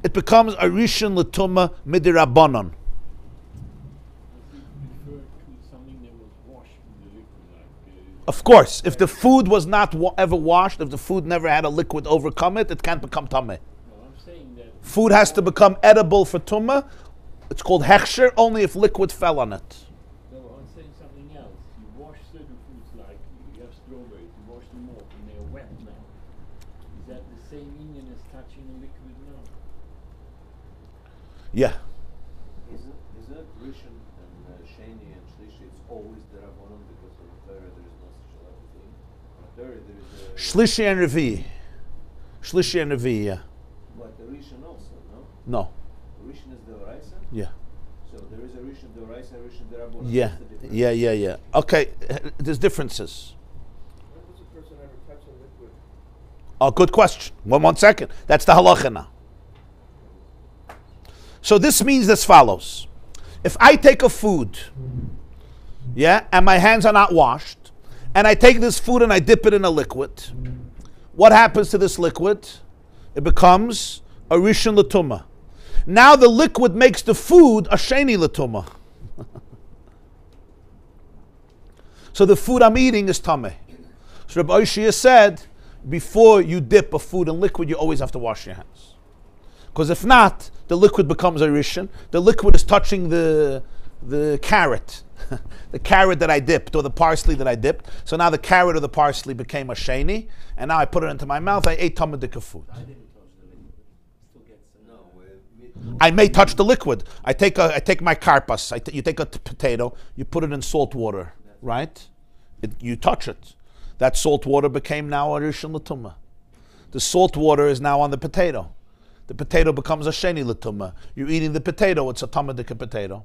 it becomes a rishon l'tuma midirabanan. Of course, if the food was not ever washed, if the food never had a liquid overcome it, it can't become tameh. Food has to become edible for tumah. It's called hechsher only if liquid fell on it. No, I'm saying something else. You wash certain foods like you have strawberries, you wash them off and they're wet now. Is that the same union as touching a liquid now? Yeah. Is it Rishon and Sheni and Shlishi? It's always the Rabbanon because of the Torah there is no such a thing. On the Torah there is a Shlishi and Revi. Shlishi and Revi, yeah. But the Rishon also, no? No. Rishon is the Oraisa? Yeah. So there is a Rishon the Oraisa, Rishon the Rabbanon. Yeah. That's the difference. Yeah. Okay, there's differences. When does a person ever touch a liquid? Oh, good question. One second. That's the halacha now. So this means as follows. If I take a food, yeah, and my hands are not washed, and I take this food and I dip it in a liquid, what happens to this liquid? It becomes a rishon l'tumah. Now the liquid makes the food a sheni l'tumah. So the food I'm eating is tameh. So Rabbi Oshia said, before you dip a food in liquid, you always have to wash your hands. Because if not, the liquid becomes a rishon. The liquid is touching the the carrot, the carrot that I dipped, or the parsley that I dipped. So now the carrot or the parsley became a sheni, and now I put it into my mouth. I ate tamadika food. I may touch the liquid. I take my karpas. You take a potato, you put it in salt water, right? You touch it. That salt water became now a rishon l'tumah. The salt water is now on the potato. The potato becomes a sheni l'tumah. You're eating the potato. It's a tamadika potato.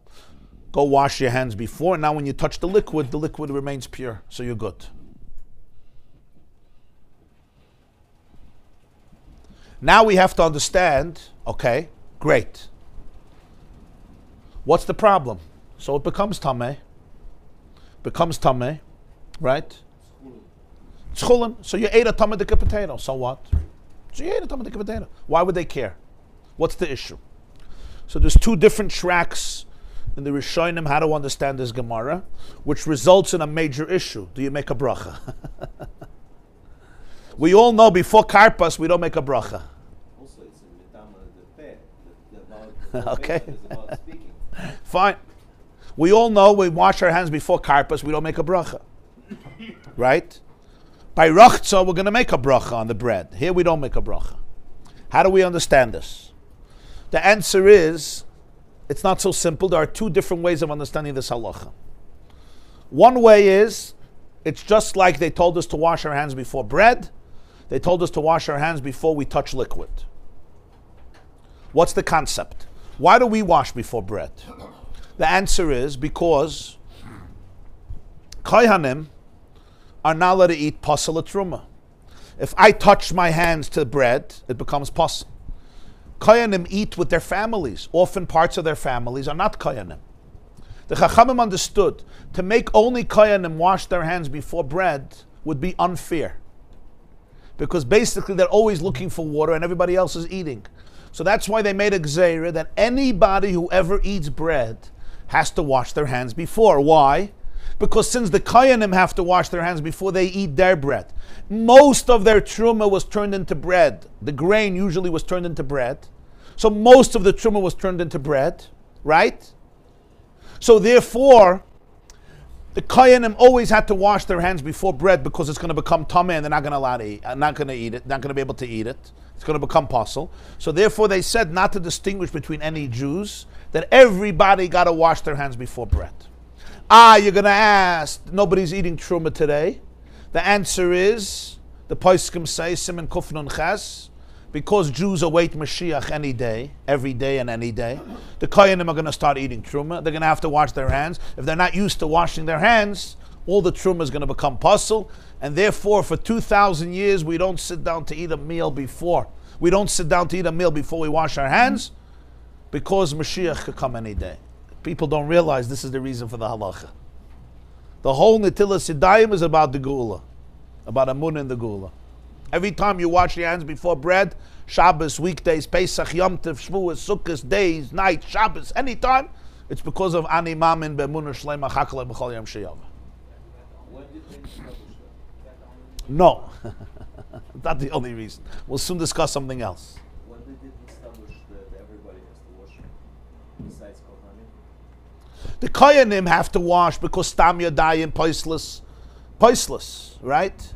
Go wash your hands before. Now when you touch the liquid remains pure. So you're good. Now we have to understand, okay, great. What's the problem? So it becomes tameh. Right? Tzchulin. So you ate a tamadika potato. So what? So you ate a tamadika potato. Why would they care? What's the issue? So there's two different tracks in the Rishonim how to understand this Gemara, which results in a major issue. Do you make a bracha? We all know before karpas we don't make a bracha. Also, it's in Mitama the peh. Okay. Is about speaking. Fine. We all know we wash our hands before karpas, we don't make a bracha. Right? By rachza, we're going to make a bracha on the bread. Here we don't make a bracha. How do we understand this? The answer is, it's not so simple. There are two different ways of understanding this halacha. One way is, it's just like they told us to wash our hands before bread. They told us to wash our hands before we touch liquid. What's the concept? Why do we wash before bread? The answer is because kohanim are not allowed to eat pasal truma. If I touch my hands to bread, it becomes pasal. Kohanim eat with their families. Often parts of their families are not kohanim. The Chachamim understood to make only kohanim wash their hands before bread would be unfair. Because basically they're always looking for water and everybody else is eating. So that's why they made a gzeira that anybody who ever eats bread has to wash their hands before. Why? Because since the kohanim have to wash their hands before they eat their bread, most of their truma was turned into bread. The grain usually was turned into bread. So most of the truma was turned into bread, right? So therefore, the kohanim always had to wash their hands before bread because it's going to become tameh and they're not going to allow to eat, not going to eat it, not going to be able to eat it. It's going to become pasul. So therefore they said not to distinguish between any Jews, that everybody got to wash their hands before bread. You're going to ask, nobody's eating truma today. The answer is, the poskim say, Siman Kuf Nun Ches, because Jews await Mashiach any day, every day and any day, the kohanim are going to start eating truma. They're going to have to wash their hands. If they're not used to washing their hands, all the truma is going to become pasul, and therefore for 2,000 years we don't sit down to eat a meal before. We don't sit down to eat a meal before we wash our hands, because Mashiach could come any day. People don't realize this is the reason for the halacha. The whole Netilas Yadayim is about the Geula, about Amun and the Geula. Every time you wash your hands before bread, Shabbos, weekdays, Pesach, Yom Tov, Shavuos, Sukkot, days, night, Shabbos, anytime, it's because of Ani Mamin Be'emunah Shleima Chakla B'chol Yom Sheyav. When did they establish that? No, not the only reason. We'll soon discuss something else. When did they establish that everybody has to wash besides kohanim? The kohanim have to wash because Stam Yadayim poistless, right?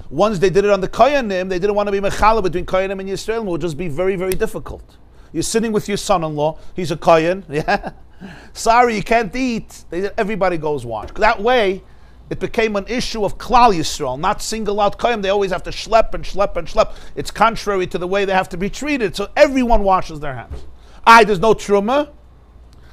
Once they did it on the kohanim, they didn't want to be mechala between kohanim and Yisrael. It would just be very, very difficult. You're sitting with your son-in-law. He's a kohen. Yeah. Sorry, you can't eat. Everybody goes wash. That way, it became an issue of Klal Yisrael, not single out kohen. They always have to schlep and schlep and schlep. It's contrary to the way they have to be treated. So everyone washes their hands. There's no truma.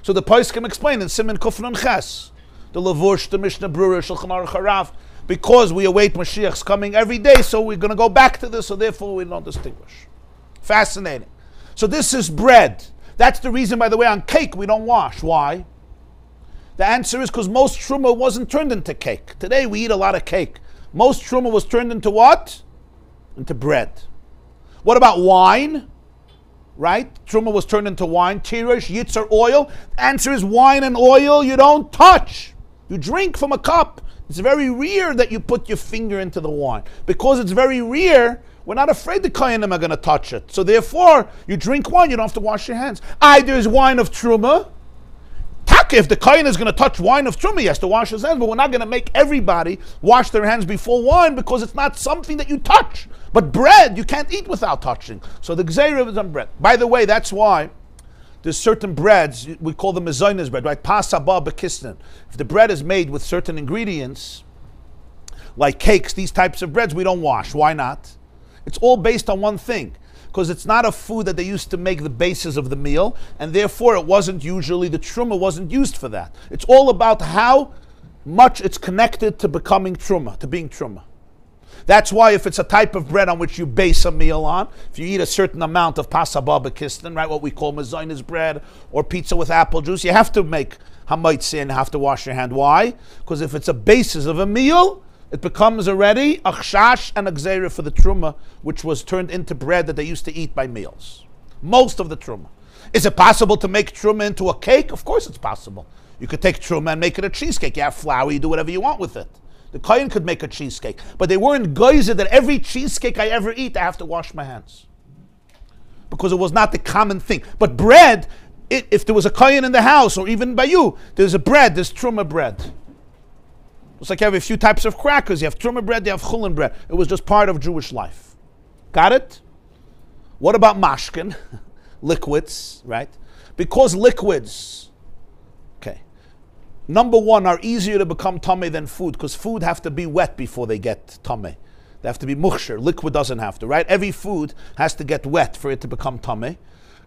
So the poskim explain in Siman Kuf Nun Ches, the Lavush, the Mishnah Brura, Shulchan Aruch Harav, because we await Mashiach's coming every day, so we're going to go back to this, so therefore we don't distinguish. Fascinating. So this is bread. That's the reason, by the way, on cake we don't wash. Why? The answer is because most truma wasn't turned into cake. Today we eat a lot of cake. Most truma was turned into what? Into bread. What about wine? Right? Truma was turned into wine. Tirish, yitzar, oil. The answer is wine and oil you don't touch. You drink from a cup. It's very rare that you put your finger into the wine. Because it's very rare, we're not afraid the kohanim are going to touch it. So therefore, you drink wine, you don't have to wash your hands. There's wine of truma. Taka, if the kohen is going to touch wine of truma, he has to wash his hands, but we're not going to make everybody wash their hands before wine because it's not something that you touch. But bread, you can't eat without touching. So the gzeira is on bread. By the way, that's why there's certain breads, we call them mezainas bread, right? Pasaba bekisnin. If the bread is made with certain ingredients, like cakes, these types of breads, we don't wash. Why not? It's all based on one thing. Because it's not a food that they used to make the basis of the meal, and therefore it wasn't usually, the truma wasn't used for that. It's all about how much it's connected to becoming truma, to being truma. That's why if it's a type of bread on which you base a meal on, if you eat a certain amount of pasaba bekistin, right, what we call mezainas bread, or pizza with apple juice, you have to make hamaitzi and have to wash your hand. Why? Because if it's a basis of a meal, it becomes already a chash and a gzeira for the truma, which was turned into bread that they used to eat by meals. Most of the truma. Is it possible to make truma into a cake? Of course it's possible. You could take truma and make it a cheesecake. You have flour, you do whatever you want with it. The kohen could make a cheesecake. But they weren't geyser that every cheesecake I ever eat, I have to wash my hands. Because it was not the common thing. But bread, if there was a kohen in the house, or even by you, there's a bread, there's truma bread. It's like you have a few types of crackers. You have truma bread, you have chulin bread. It was just part of Jewish life. Got it? What about mashkin? Liquids, right? Because liquids, okay, number one, are easier to become tummy than food, because food have to be wet before they get tummy. They have to be muksher. Liquid doesn't have to, right? Every food has to get wet for it to become tummy.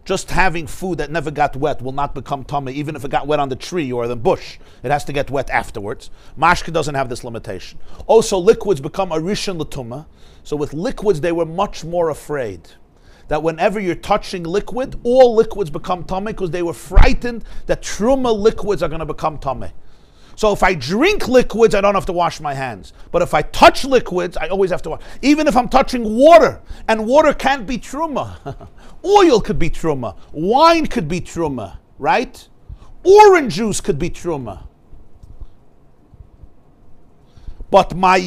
Just having food that never got wet will not become tummy, even if it got wet on the tree or the bush. It has to get wet afterwards. Mashka doesn't have this limitation. Also, liquids become a rishon l'tumah. So with liquids, they were much more afraid that whenever you're touching liquid, all liquids become tummy, because they were frightened that truma liquids are going to become tummy. So if I drink liquids, I don't have to wash my hands. But if I touch liquids, I always have to wash. Even if I'm touching water, and water can't be truma. Oil could be truma. Wine could be truma, right? Orange juice could be truma. But my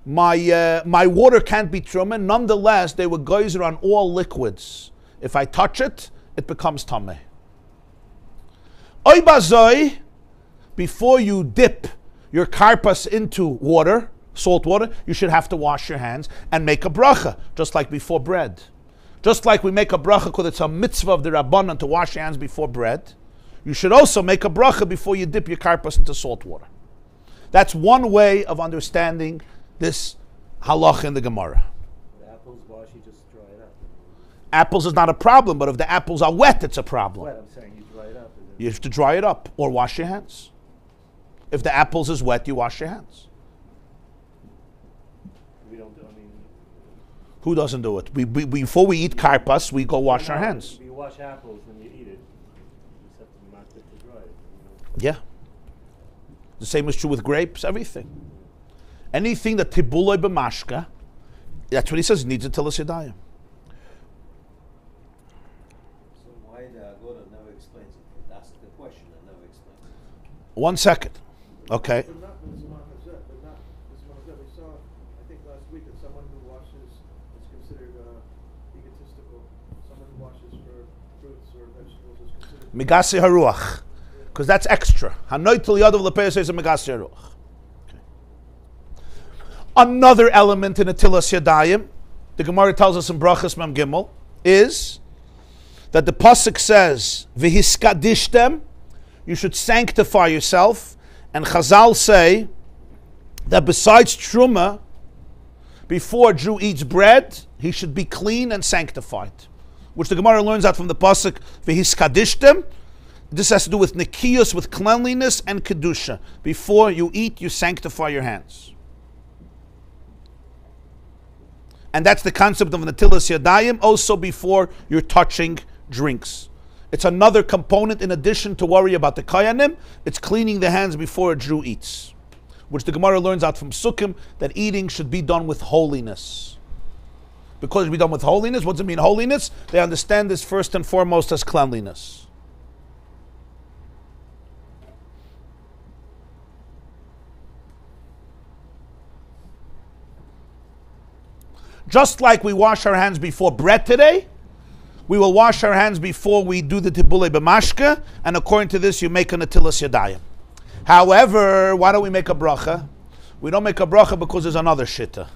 water can't be truma. Nonetheless, they were geyser on all liquids. If I touch it, it becomes tameh. Oy bazoi, before you dip your karpas into water, salt water, you should have to wash your hands and make a bracha, just like before bread. Just like we make a bracha because it's a mitzvah of the Rabbanan to wash your hands before bread, you should also make a bracha before you dip your karpas into salt water. That's one way of understanding this halach in the Gemara. The apples wash, you just dry it up. Apples is not a problem, but if the apples are wet, it's a problem. Wet, I'm saying you dry it up. You have to dry it up or wash your hands. If the apples is wet, you wash your hands. We don't do, I mean... Who doesn't do it? Before we eat karpas, we go wash our hands. You wash apples when you eat it. You just have to mark it to dry it. You know? Yeah. The same is true with grapes, everything. Anything that tibuloi b'mashka, that's what he says, needs a tilas yadayim. So why the Agoda never explains it? That's the question that never explains it. 1 second. Okay. But not with Zman Hazeh, but not with Zman Hazeh. We saw, I think last week, that someone who washes is considered egotistical. Someone who washes for fruits or vegetables is considered... Megasi haruach. Because that's extra. Hanoitul yadav lepeir says a megasi haruach. Another element in Atilas Yadayim, the Gemara tells us in Brachas Mem Gimel, is that the pasuk says, "V'hiskadishtem," you should sanctify yourself, and Chazal say that besides truma, before a Jew eats bread, he should be clean and sanctified, which the Gemara learns out from the pasuk "V'hiskadishtem." This has to do with nikiyus, with cleanliness and kedusha. Before you eat, you sanctify your hands. And that's the concept of Natilas Yadayim, also before you're touching drinks. It's another component in addition to worry about the Kayanim. It's cleaning the hands before a Jew eats, which the Gemara learns out from Sukkim, that eating should be done with holiness. Because it should be done with holiness, what does it mean, holiness? They understand this first and foremost as cleanliness. Just like we wash our hands before bread today, we will wash our hands before we do the tibulei b'mashka, and according to this, you make a netilas yadayim. However, why don't we make a bracha? We don't make a bracha because there's another shitta.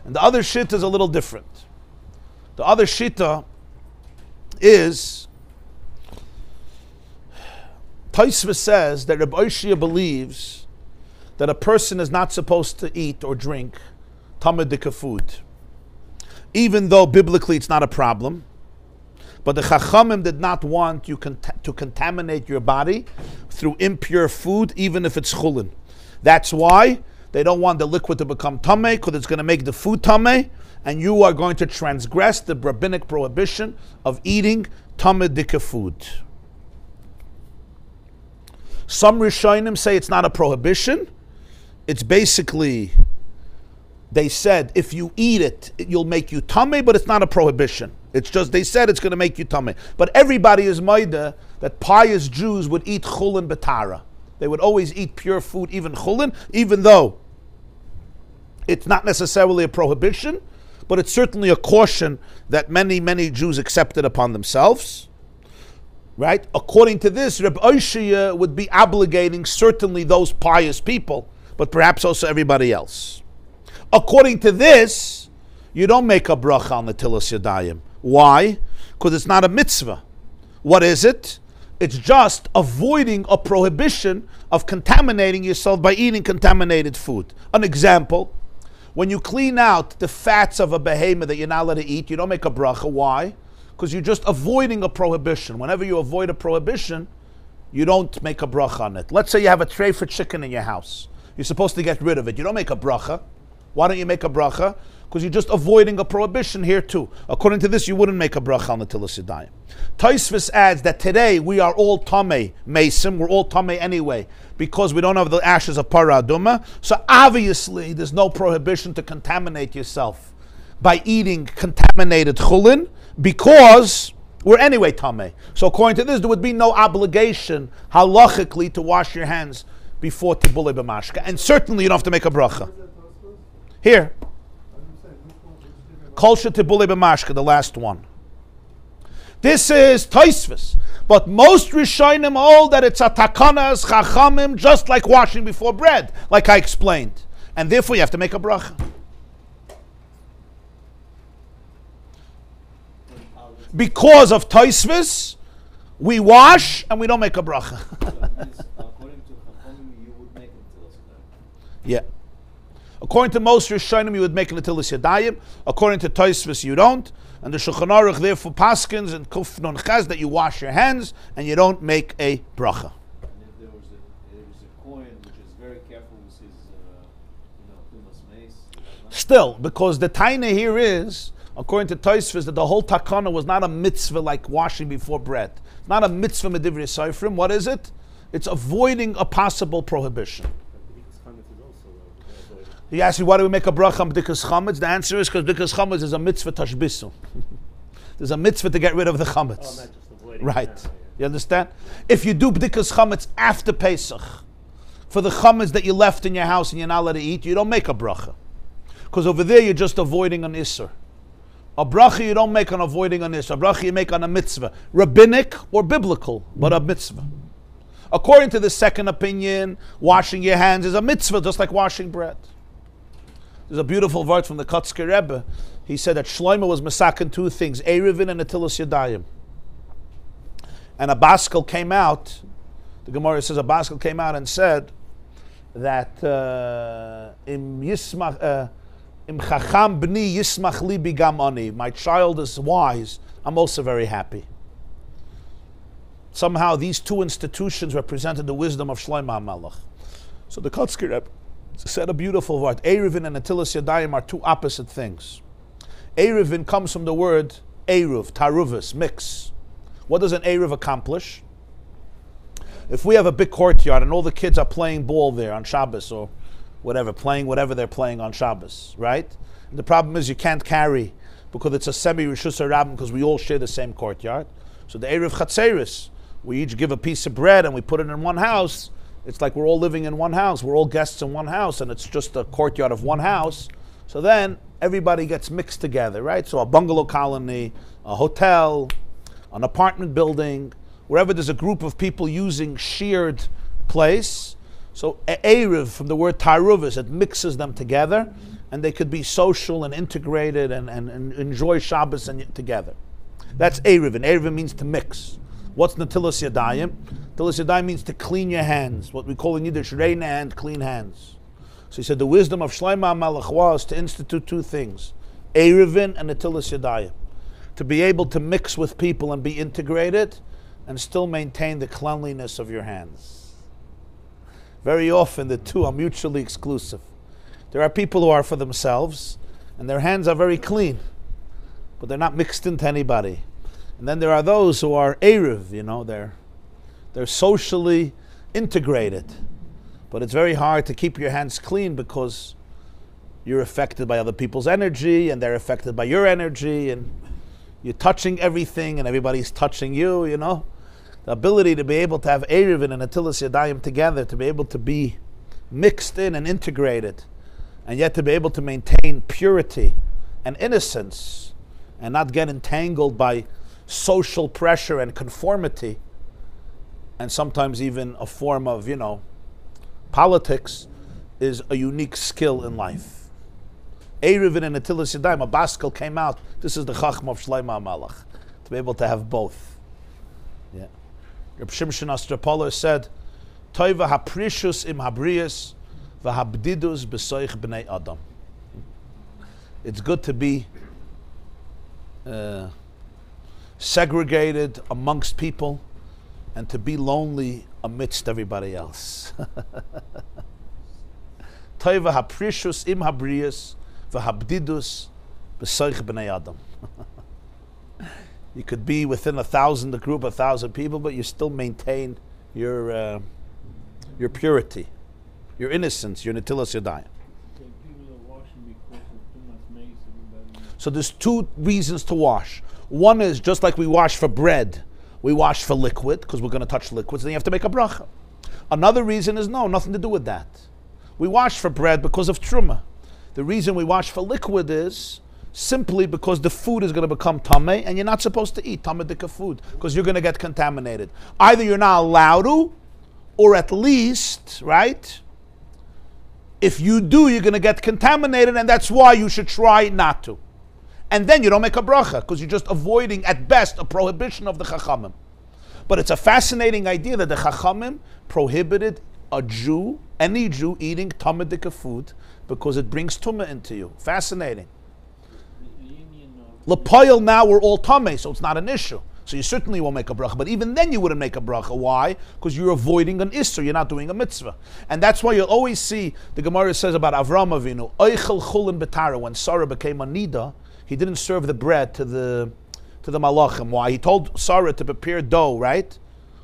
And the other shitta is a little different. The other shitta is, Tosfos says that Rabbi Oshia believes that a person is not supposed to eat or drink tamadika food, even though biblically it's not a problem. But the Chachamim did not want you to contaminate your body through impure food, even if it's chulin. That's why they don't want the liquid to become tameh, because it's going to make the food tameh, and you are going to transgress the rabbinic prohibition of eating tamadika food. Some Rishonim say it's not a prohibition. It's basically, they said if you eat it, you'll make you tameh, but it's not a prohibition. It's just, they said it's going to make you tameh. But everybody is maida that pious Jews would eat chulin betara. They would always eat pure food, even chulin, even though it's not necessarily a prohibition, but it's certainly a caution that many, many Jews accepted upon themselves. Right? According to this, Rabbi Oshia would be obligating certainly those pious people, but perhaps also everybody else. According to this, you don't make a bracha on the tilas yadayim. Why? Because it's not a mitzvah. What is it? It's just avoiding a prohibition of contaminating yourself by eating contaminated food. An example, when you clean out the fats of a behemoth that you're not allowed to eat, you don't make a bracha. Why? Because you're just avoiding a prohibition. Whenever you avoid a prohibition, you don't make a bracha on it. Let's say you have a tray for chicken in your house. You're supposed to get rid of it. You don't make a bracha. Why don't you make a bracha? Because you're just avoiding a prohibition here too. According to this, you wouldn't make a bracha on the tilas yadayim. Tosfos adds that today we are all tamei mesim. We're all tamei anyway because we don't have the ashes of para aduma. So obviously, there's no prohibition to contaminate yourself by eating contaminated chulin because we're anyway tamei. So according to this, there would be no obligation halachically to wash your hands before tibulei b'mashka, and certainly you don't have to make a bracha. Here. Kol tibulei b'mashka, the last one. This is Tosfos, but most Rishonim hold that it's a takanas chachamim, just like washing before bread, like I explained, and therefore you have to make a bracha. Because of Tosfos, we wash and we don't make a bracha. According to Chachamim, you would make it tilas yadayim. Yeah. According to most Rishonim, you would make an netilas yadayim. According to Tosfos, you don't. And the Shulchan Aruch therefore paskins and Kuf Nun Chaz that you wash your hands and you don't make a bracha. And if there was a coin which is very careful with his, tumas mace. Still, because the taina here is, according to Tosfos, that the whole takana was not a mitzvah like washing before bread. It's not a mitzvah medivrei seifrim. What is it? It's avoiding a possible prohibition. He asked me, why do we make a bracha on b'dikas chametz? The answer is because b'dikas chametz is a mitzvah tashbisu. There's a mitzvah to get rid of the chametz. Right. You understand? If you do b'dikas chametz after Pesach, for the chametz that you left in your house and you're not allowed to eat, you don't make a bracha. Because over there you're just avoiding an isser. A bracha you don't make on avoiding an isser. A bracha you make on a mitzvah. Rabbinic or biblical, but a mitzvah. According to the second opinion, washing your hands is a mitzvah, just like washing bread. There's a beautiful word from the Kotzker Rebbe. He said that Shlomo was masakin two things, Erevin and Netilas Yadayim. And a Baskel came out, the Gemara says a Baskel came out and said that Im chacham b'ni yismach libi gam ani. My child is wise, I'm also very happy. Somehow these two institutions represented the wisdom of Shlomo HaMelech. So the Kotzker Rebbe said a beautiful word. Erevin and Netilas Yadayim are two opposite things. Erevin comes from the word eruv, taruvus, mix. What does an eruv accomplish? If we have a big courtyard and all the kids are playing ball there on Shabbos or whatever, playing whatever they're playing on Shabbos, right? And the problem is you can't carry because it's a semi-rishus harabim because we all share the same courtyard. So the eruv chatzeris, we each give a piece of bread and we put it in one house. It's like we're all living in one house. We're all guests in one house, and it's just a courtyard of one house. So then everybody gets mixed together, right? So a bungalow colony, a hotel, an apartment building, wherever there's a group of people using shared place. So Erev, from the word Taruvis, it mixes them together, and they could be social and integrated and enjoy Shabbos and together. That's Erev, and Erev means to mix. What's Natilas Yadayim? Natilas Yadayim means to clean your hands, what we call in Yiddish, rein hand, clean hands. So he said the wisdom of Shlomo HaMelech was to institute two things, Erevin and Natilas Yadayim. To be able to mix with people and be integrated and still maintain the cleanliness of your hands. Very often the two are mutually exclusive. There are people who are for themselves and their hands are very clean, but they're not mixed into anybody. And then there are those who are Erev, they're socially integrated. But it's very hard to keep your hands clean because you're affected by other people's energy and they're affected by your energy and you're touching everything and everybody's touching you, The ability to be able to have Erev and Natilas Yadayim together, to be able to be mixed in and integrated, and yet to be able to maintain purity and innocence and not get entangled by social pressure and conformity, and sometimes even a form of, politics, is a unique skill in life. Erev and Natilas Yadayim, a Baskel came out, this is the Chachma of Shlomo HaMelech, to be able to have both. Yeah. Reb Shimshon Astropoler said, Toiva haprishus im habrius, v'habdidus b'soich b'nei Adam. It's good to be segregated amongst people and to be lonely amidst everybody else. Toiva haprishus im habrius, v'habdidus b'soich b'nei Adam. You could be within a group of 1,000 people, but you still maintain your purity, your innocence, your Natilas Yadayim. So people are washing because of too much mace, everybody. So there's two reasons to wash. One is just like we wash for bread, we wash for liquid because we're going to touch liquids, then you have to make a bracha. Another reason is nothing to do with that. We wash for bread because of truma. The reason we wash for liquid is simply because the food is going to become tameh and you're not supposed to eat tameh food because you're going to get contaminated. Either you're not allowed to, or at least, right, if you do, you're going to get contaminated, and that's why you should try not to. And then you don't make a bracha because you're just avoiding, at best, a prohibition of the Chachamim. But it's a fascinating idea that the Chachamim prohibited any Jew, eating tameh food because it brings tumah into you. Fascinating. L'poil, now we're all tameh, so it's not an issue. So you certainly won't make a bracha. But even then you wouldn't make a bracha. Why? Because you're avoiding an isser. You're not doing a mitzvah. And that's why you'll always see, the Gemara says about Avram Avinu, Oichel chulin betara, when Sarah became a nida, he didn't serve the bread to the malachim. Why? He told Sarah to prepare dough, right?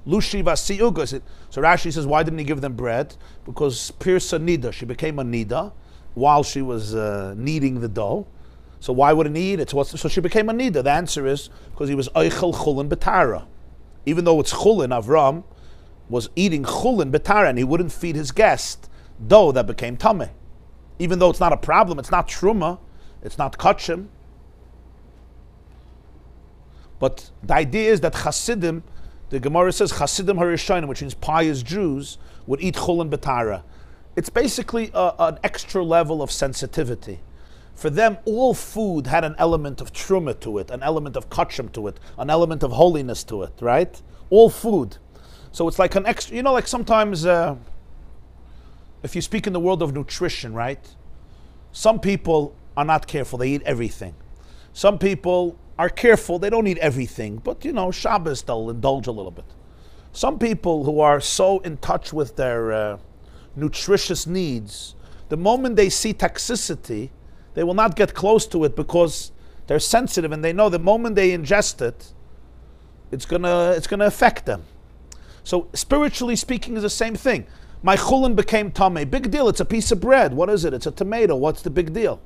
Lushi vasi ugas. So Rashi says, why didn't he give them bread? Because Pirsa nida, she became a nida while she was kneading the dough. So why wouldn't he eat it? So she became a nida. The answer is because he was oichel chulin betara. Even though it's chulin, Avram was eating chulin betara, and he wouldn't feed his guest dough that became tameh. Even though it's not a problem, it's not truma, it's not kachim. But the idea is that Hasidim, the Gemara says Hasidim Harishonim, which means pious Jews, would eat chulin betara. It's basically an extra level of sensitivity. For them, all food had an element of truma to it, an element of kachim to it, an element of holiness to it, right? All food. So it's like an extra, like sometimes if you speak in the world of nutrition, right? Some people are not careful, they eat everything. Some people are careful, they don't eat everything, but Shabbos they'll indulge a little bit. Some people who are so in touch with their nutritious needs, the moment they see toxicity, they will not get close to it because they're sensitive and they know the moment they ingest it, it's gonna affect them. So spiritually speaking is the same thing. My chulin became tameh. Big deal, it's a piece of bread. What is it? It's a tomato. What's the big deal?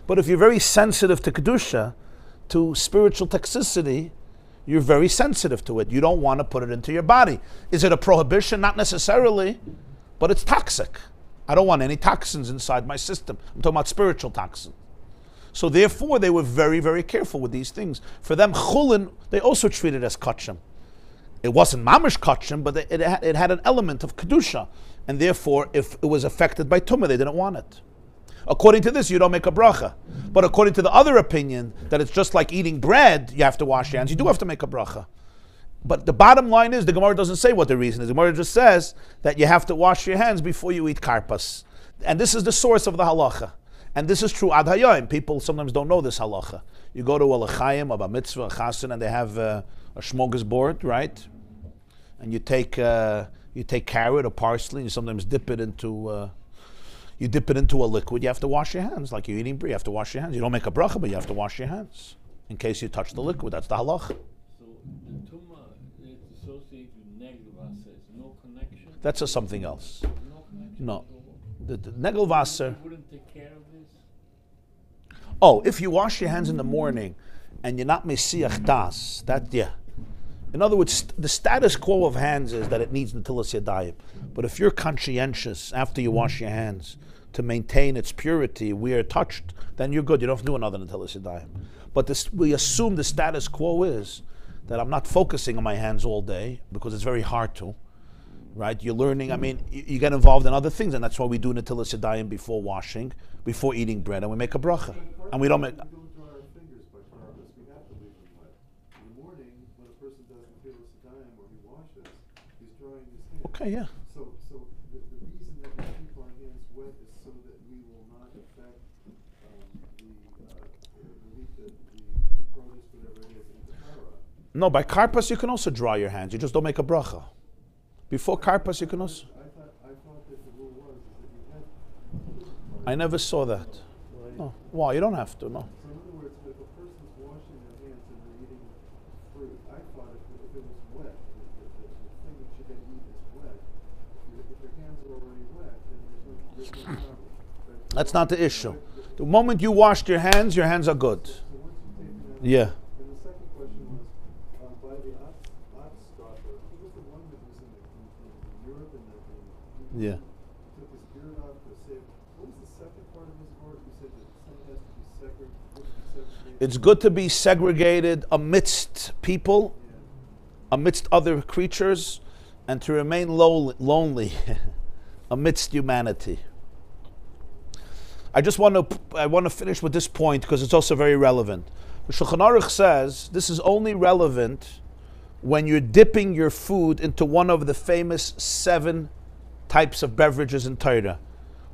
But if you're very sensitive to kedusha, to spiritual toxicity, you're very sensitive to it. You don't want to put it into your body. Is it a prohibition? Not necessarily, but it's toxic. I don't want any toxins inside my system. I'm talking about spiritual toxins. So therefore, they were very, very careful with these things. For them, chulin, they also treated as kachim. It wasn't mamish kachim, but it had an element of kedusha. And therefore, if it was affected by tumah, they didn't want it. According to this, you don't make a bracha. But according to the other opinion, that it's just like eating bread, you have to wash your hands, you do have to make a bracha. But the bottom line is, the Gemara doesn't say what the reason is. The Gemara just says that you have to wash your hands before you eat karpas. And this is the source of the halacha. And this is true ad hayom. People sometimes don't know this halacha. You go to a l'chaim, a bar mitzvah, a chasen, and they have a smorgasbord, right? And you take carrot or parsley, and you sometimes dip it into a liquid. You have to wash your hands, like you're eating brie. You have to wash your hands. You don't make a bracha, but you have to wash your hands in case you touch the liquid. That's the halacha. So the tumah is associated with negelvasser. No connection. That's something else. No connection. No, the negelvasser. You wouldn't take care of this. Oh, if you wash your hands in the morning and you're not mesiach das, that yeah. In other words, the status quo of hands is that it needs netilas yadayim. But if you're conscientious after you wash your hands to maintain its purity, we are touched, then you're good. You don't have to do another netilas yadayim. But we assume the status quo is that I'm not focusing on my hands all day because it's very hard to, right? You're learning. I mean, you get involved in other things, and that's why we do netilas yadayim before washing, before eating bread, and we make a bracha, and we don't make. We don't dry our fingers by karpas. We have to leave them wet. In the morning, when a person does netilas yadayim or he washes, he's drying his hands. Okay, yeah. So the reason that we keep our hands wet is so that we will not affect the produce, whatever it is, in the hara. No, by karpas you can also dry your hands. You just don't make a bracha. Before karpas you can also. I thought that the rule was that you had. I never saw that. No. Why? You don't have to. No. So in other words, if a person's washing their hands and they're eating fruit, I thought if it was wet, the thing that you're going to eat is wet. If your hands are already wet, then there's no problem. But That's not the issue. The moment you washed your hands are good. so once you take them out, Yeah. and the second question was by the Oxdorfer, who was the one that was in Europe and Yeah. took his beard off to save. What was the second part of his word? You said that something has to be segregated. It's good to be segregated amidst people, amidst other creatures, and to remain lonely amidst humanity. I want to finish with this point because it's also very relevant. The Shulchan Aruch says this is only relevant when you're dipping your food into one of the famous 7 types of beverages in Torah,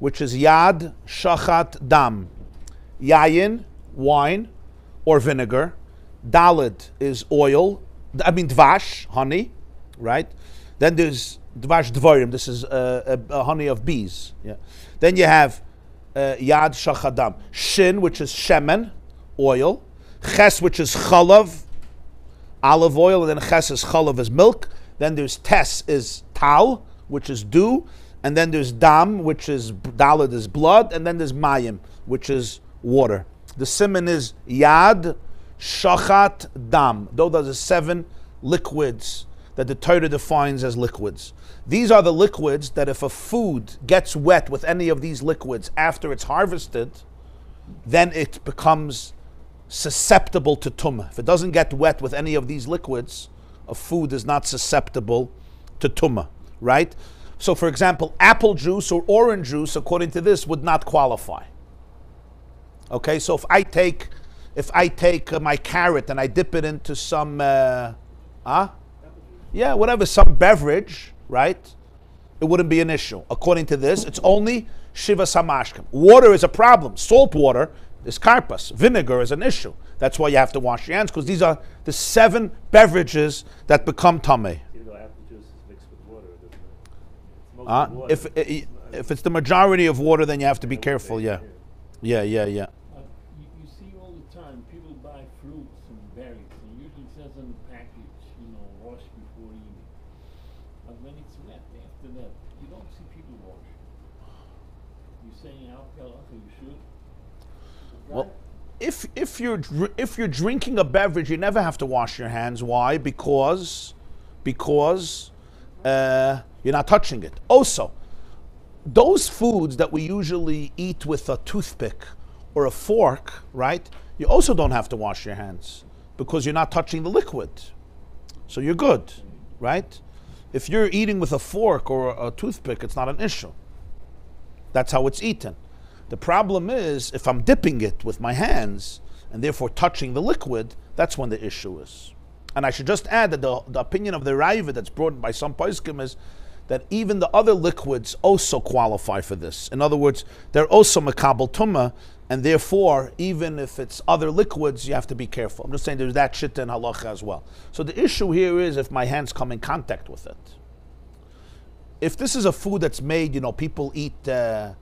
which is yad, shachat, dam. Yayin, wine or vinegar. Dalet is oil. Dvash, honey, right? Then there's dvash dvarim. This is honey of bees. Yeah. Then you have yad, shachat, dam. Shin, which is shemen, oil. Ches, which is chalav, olive oil, and then ches is chalav is milk. Then there's tes is tal, which is dew, and then there's dam, which is dalet is blood, and then there's mayim, which is water. The siman is yad, shachat, dam. Those are the 7 liquids that the Torah defines as liquids. These are the liquids that if a food gets wet with any of these liquids after it's harvested, then it becomes susceptible to tumah. If it doesn't get wet with any of these liquids, a food is not susceptible to tumah, right? So for example, apple juice or orange juice, according to this, would not qualify. Okay, so if I take my carrot and I dip it into some, some beverage, right? It wouldn't be an issue. According to this, it's only shiva samashkim. Water is a problem. Salt water is karpas. Vinegar is an issue. That's why you have to wash your hands, because these are the 7 beverages that become tameh. Even though apple juice is mixed with water, doesn't it? It's mostly water. If it's the majority of water, then you have to be careful. Yeah. You see all the time people buy fruits and berries, and usually it says on the package, wash before eating. But when it's wet after that, you don't see people wash. You're saying alcohol, you should. Well, if you're drinking a beverage, you never have to wash your hands. Why? Because you're not touching it. Also, those foods that we usually eat with a toothpick or a fork, right, you also don't have to wash your hands because you're not touching the liquid. So you're good, right? If you're eating with a fork or a toothpick, it's not an issue. That's how it's eaten. The problem is if I'm dipping it with my hands and therefore touching the liquid, that's when the issue is. And I should just add that the opinion of the Rabbi that's brought by some poskim is that even the other liquids also qualify for this. In other words, they're also makabel tumah, and therefore, even if it's other liquids, you have to be careful. I'm just saying there's that shit in halacha as well. So the issue here is if my hands come in contact with it. If this is a food that's made, people eat a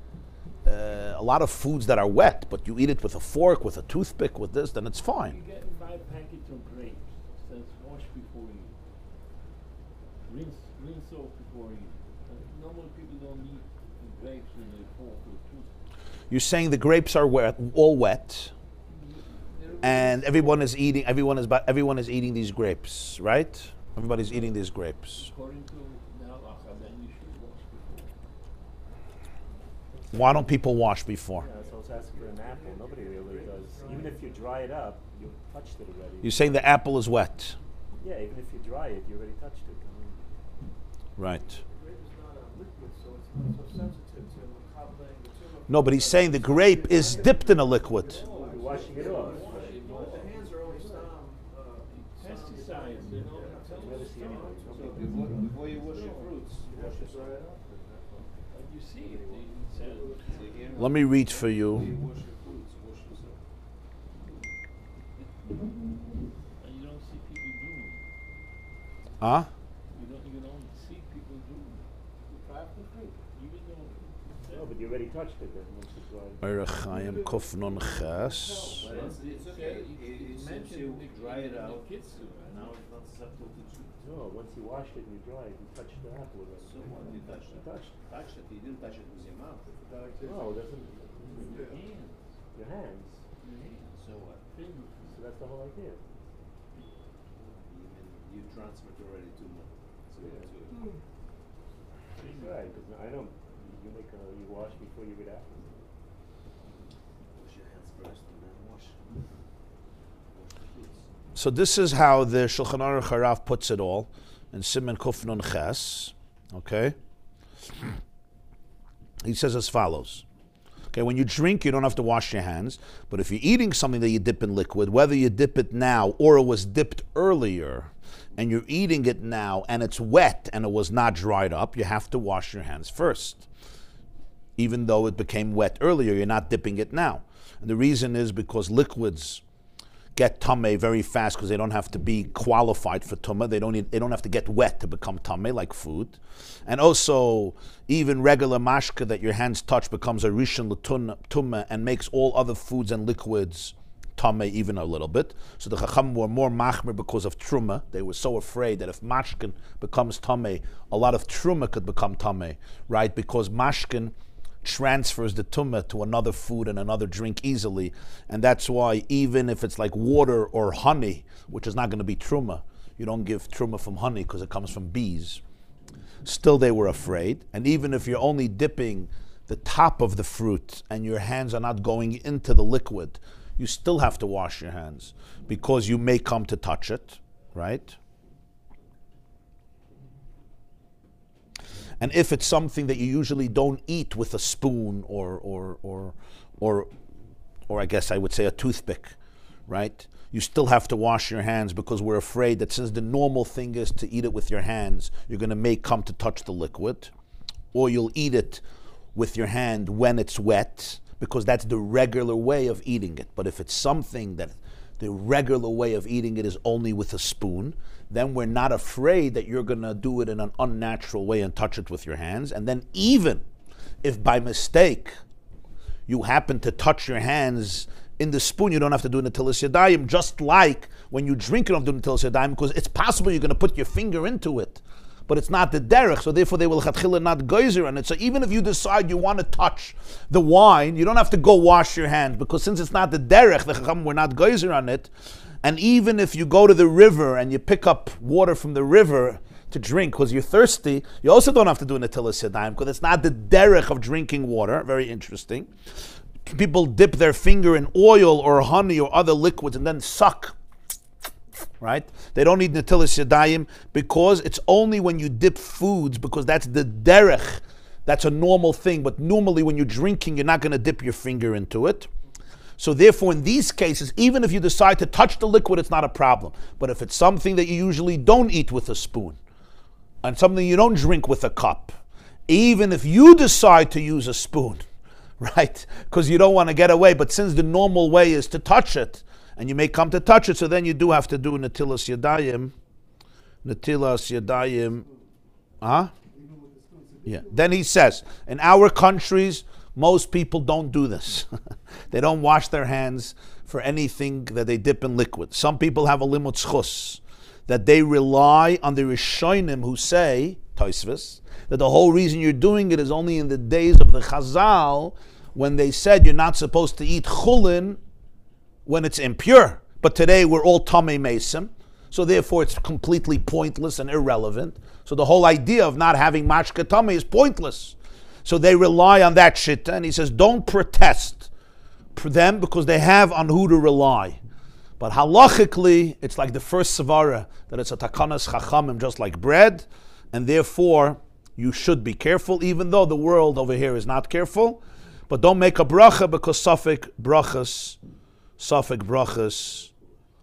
lot of foods that are wet, but you eat it with a fork, with a toothpick, with this, then it's fine. You get 5 packets of grapes. It says wash before you eat. Rinse off before you eat. Normally people don't eat the grapes with a fork or toothpick. You're saying the grapes are all wet, and everyone is eating these grapes, right? Everybody's eating these grapes. According to the halacha, then you should wash before. Why don't people wash before? Yeah, so I was asking for an apple. Nobody really does. Even if you dry it up, you touched it already. You're saying the apple is wet. Yeah, even if you dry it, you already touched it. Right. Grape is not a liquid, so it's not so sensitive to makabeling the tumah. No, but he's saying the grape is dipped in a liquid. You're washing it off. But the hands are only Pesticides, You never see anyone. So before you wash your fruits, you wash your dry it up. But you see it, it says. Let me read for Before you. you wash your fruits, wash yourself. And you don't see people doing it. Huh? You don't see people doing it. Even though No, but you already touched it then once you dried it. Erechaim Kuf Nun Ches. But it's okay. It seems you dry it out. kids do it. Now it's not susceptible to chew. No, once you washed it and you dried it, you touched the apple already. So what? You touched it. Touched it. You didn't touch it with your mouth. No, it doesn't. Hands. Your hands. So what? Fingers. So that's the whole idea. You transferred already too much. So That's right, because I don't. You wash before you get apples. wash your hands first and then wash. Wash the fruits. So this is how the Shulchan Aruch Harav puts it all in Siman Kuf Nun Ches. Okay? He says as follows. Okay, when you drink, you don't have to wash your hands. But if you're eating something that you dip in liquid, whether you dip it now or it was dipped earlier, and you're eating it now and it's wet and it was not dried up, you have to wash your hands first. Even though it became wet earlier, you're not dipping it now. And the reason is because liquids get tameh very fast because they don't have to be qualified for tumah. They don't have to get wet to become tameh like food. And also, even regular mashka that your hands touch becomes a rishon l'tumah and makes all other foods and liquids tameh even a little bit. So the Chacham were more machmer because of truma. They were so afraid that if mashkin becomes tameh, a lot of truma could become tameh, right? Because mashkin transfers the tumah to another food and another drink easily, and that's why even if it's like water or honey, which is not going to be truma, you don't give truma from honey because it comes from bees. Still, they were afraid, and even if you're only dipping the top of the fruit and your hands are not going into the liquid, you still have to wash your hands because you may come to touch it, right? And if it's something that you usually don't eat with a spoon or I guess I would say a toothpick, right? You still have to wash your hands because we're afraid that since the normal thing is to eat it with your hands, you're going to come to touch the liquid, or you'll eat it with your hand when it's wet because that's the regular way of eating it. But if it's something that the regular way of eating it is only with a spoon, then we're not afraid that you're going to do it in an unnatural way and touch it with your hands. And then even if by mistake you happen to touch your hands in the spoon, you don't have to do netilas yadayim, just like when you drink, you don't have to do netilas yadayim, because it's possible you're going to put your finger into it, but it's not the derech, so therefore they will chatchila not geyser on it. So even if you decide you want to touch the wine, you don't have to go wash your hands, because since it's not the derech, the chacham were not geyser on it. And even if you go to the river and you pick up water from the river to drink because you're thirsty, you also don't have to do netilas yadayim because it's not the derech of drinking water. Very interesting. people dip their finger in oil or honey or other liquids and then suck, right? They don't need netilas yadayim because it's only when you dip foods, because that's the derech, that's a normal thing. But normally when you're drinking, you're not going to dip your finger into it. So therefore, in these cases, even if you decide to touch the liquid, it's not a problem. But if it's something that you usually don't eat with a spoon, and something you don't drink with a cup, even if you decide to use a spoon, right? Because you don't want to get away, but since the normal way is to touch it, and you may come to touch it, so then you do have to do netilas yadayim. Yeah. Then he says, in our countries, most people don't do this. They don't wash their hands for anything that they dip in liquid. Some people have a limut schus, that they rely on the Rishonim who say, Tosfos, that the whole reason you're doing it is only in the days of the Chazal, when they said you're not supposed to eat chulin when it's impure. But today we're all tamei mesim, so therefore it's completely pointless and irrelevant. So the whole idea of not having mashka tamei is pointless. So they rely on that shitta, and he says, don't protest for them because they have on who to rely. But halachically, it's like the first svara, that it's a takanas chachamim, just like bread, and therefore you should be careful, even though the world over here is not careful. But don't make a bracha because safek brachas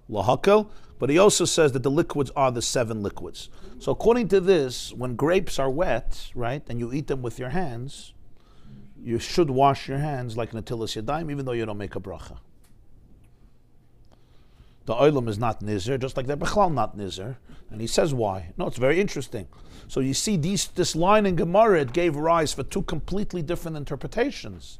lahakel. But he also says that the liquids are the 7 liquids. So according to this, when grapes are wet, right, and you eat them with your hands, you should wash your hands like netilas yadayim, even though you don't make a bracha. The oilam is not nizer, just like they're bechlal not nizer. And he says why. No, it's very interesting. So you see this line in Gemara, it gave rise for 2 completely different interpretations,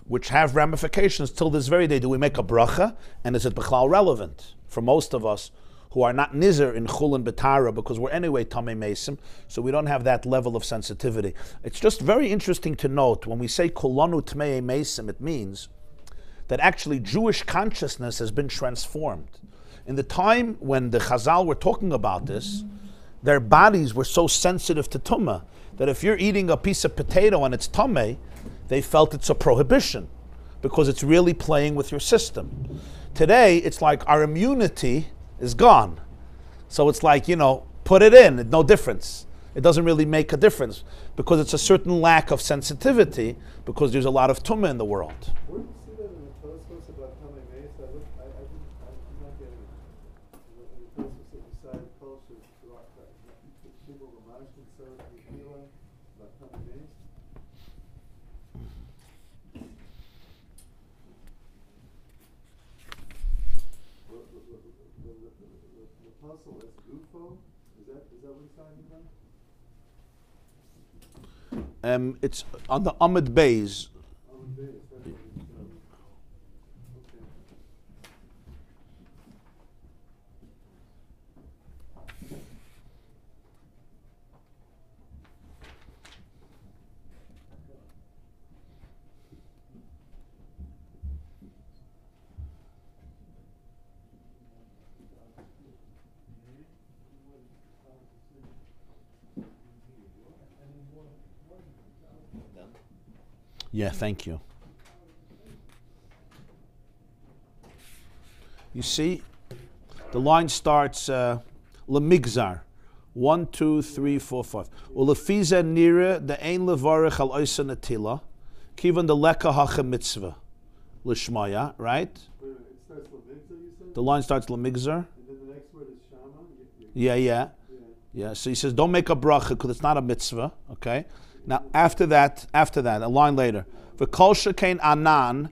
which have ramifications till this very day. Do we make a bracha? And is it bechlal relevant for most of us who are not nizer in chulin betara, because we're anyway tamei mesim, so we don't have that level of sensitivity. It's just very interesting to note, when we say kulanu tmei mesim, it means that actually Jewish consciousness has been transformed. In the time when the Chazal were talking about this, their bodies were so sensitive to tumah that if you're eating a piece of potato and it's tamei, they felt it's a prohibition because it's really playing with your system. Today, it's like our immunity is gone. So it's like, put it in, no difference. It doesn't really make a difference because it's a certain lack of sensitivity because there's a lot of tumah in the world. Where do you see that in the Tosfos about tamei meis? I'm not getting it. In the Tosfos that beside culture, people were mashkin served in Milan about tamei meis. The puzzle is gufo. Is that what he's talking about? It's on the Amid Bays. Amid Bays, that's what he's talking about. Okay. Yeah, thank you. You see, the line starts lemigzar. 1, 2, 3, 4, 5. Ulefiza nira the ein levarich al oisa natila, kivan the leka hacha mitzvah lishmaya. Right? Wait a minute, it starts lemigzar, you said? The line starts lemigzar. And then the next word is shama? Yeah. So he says, don't make a bracha because it's not a mitzvah. Okay. Now after that, a line later, v'kol shekain anan.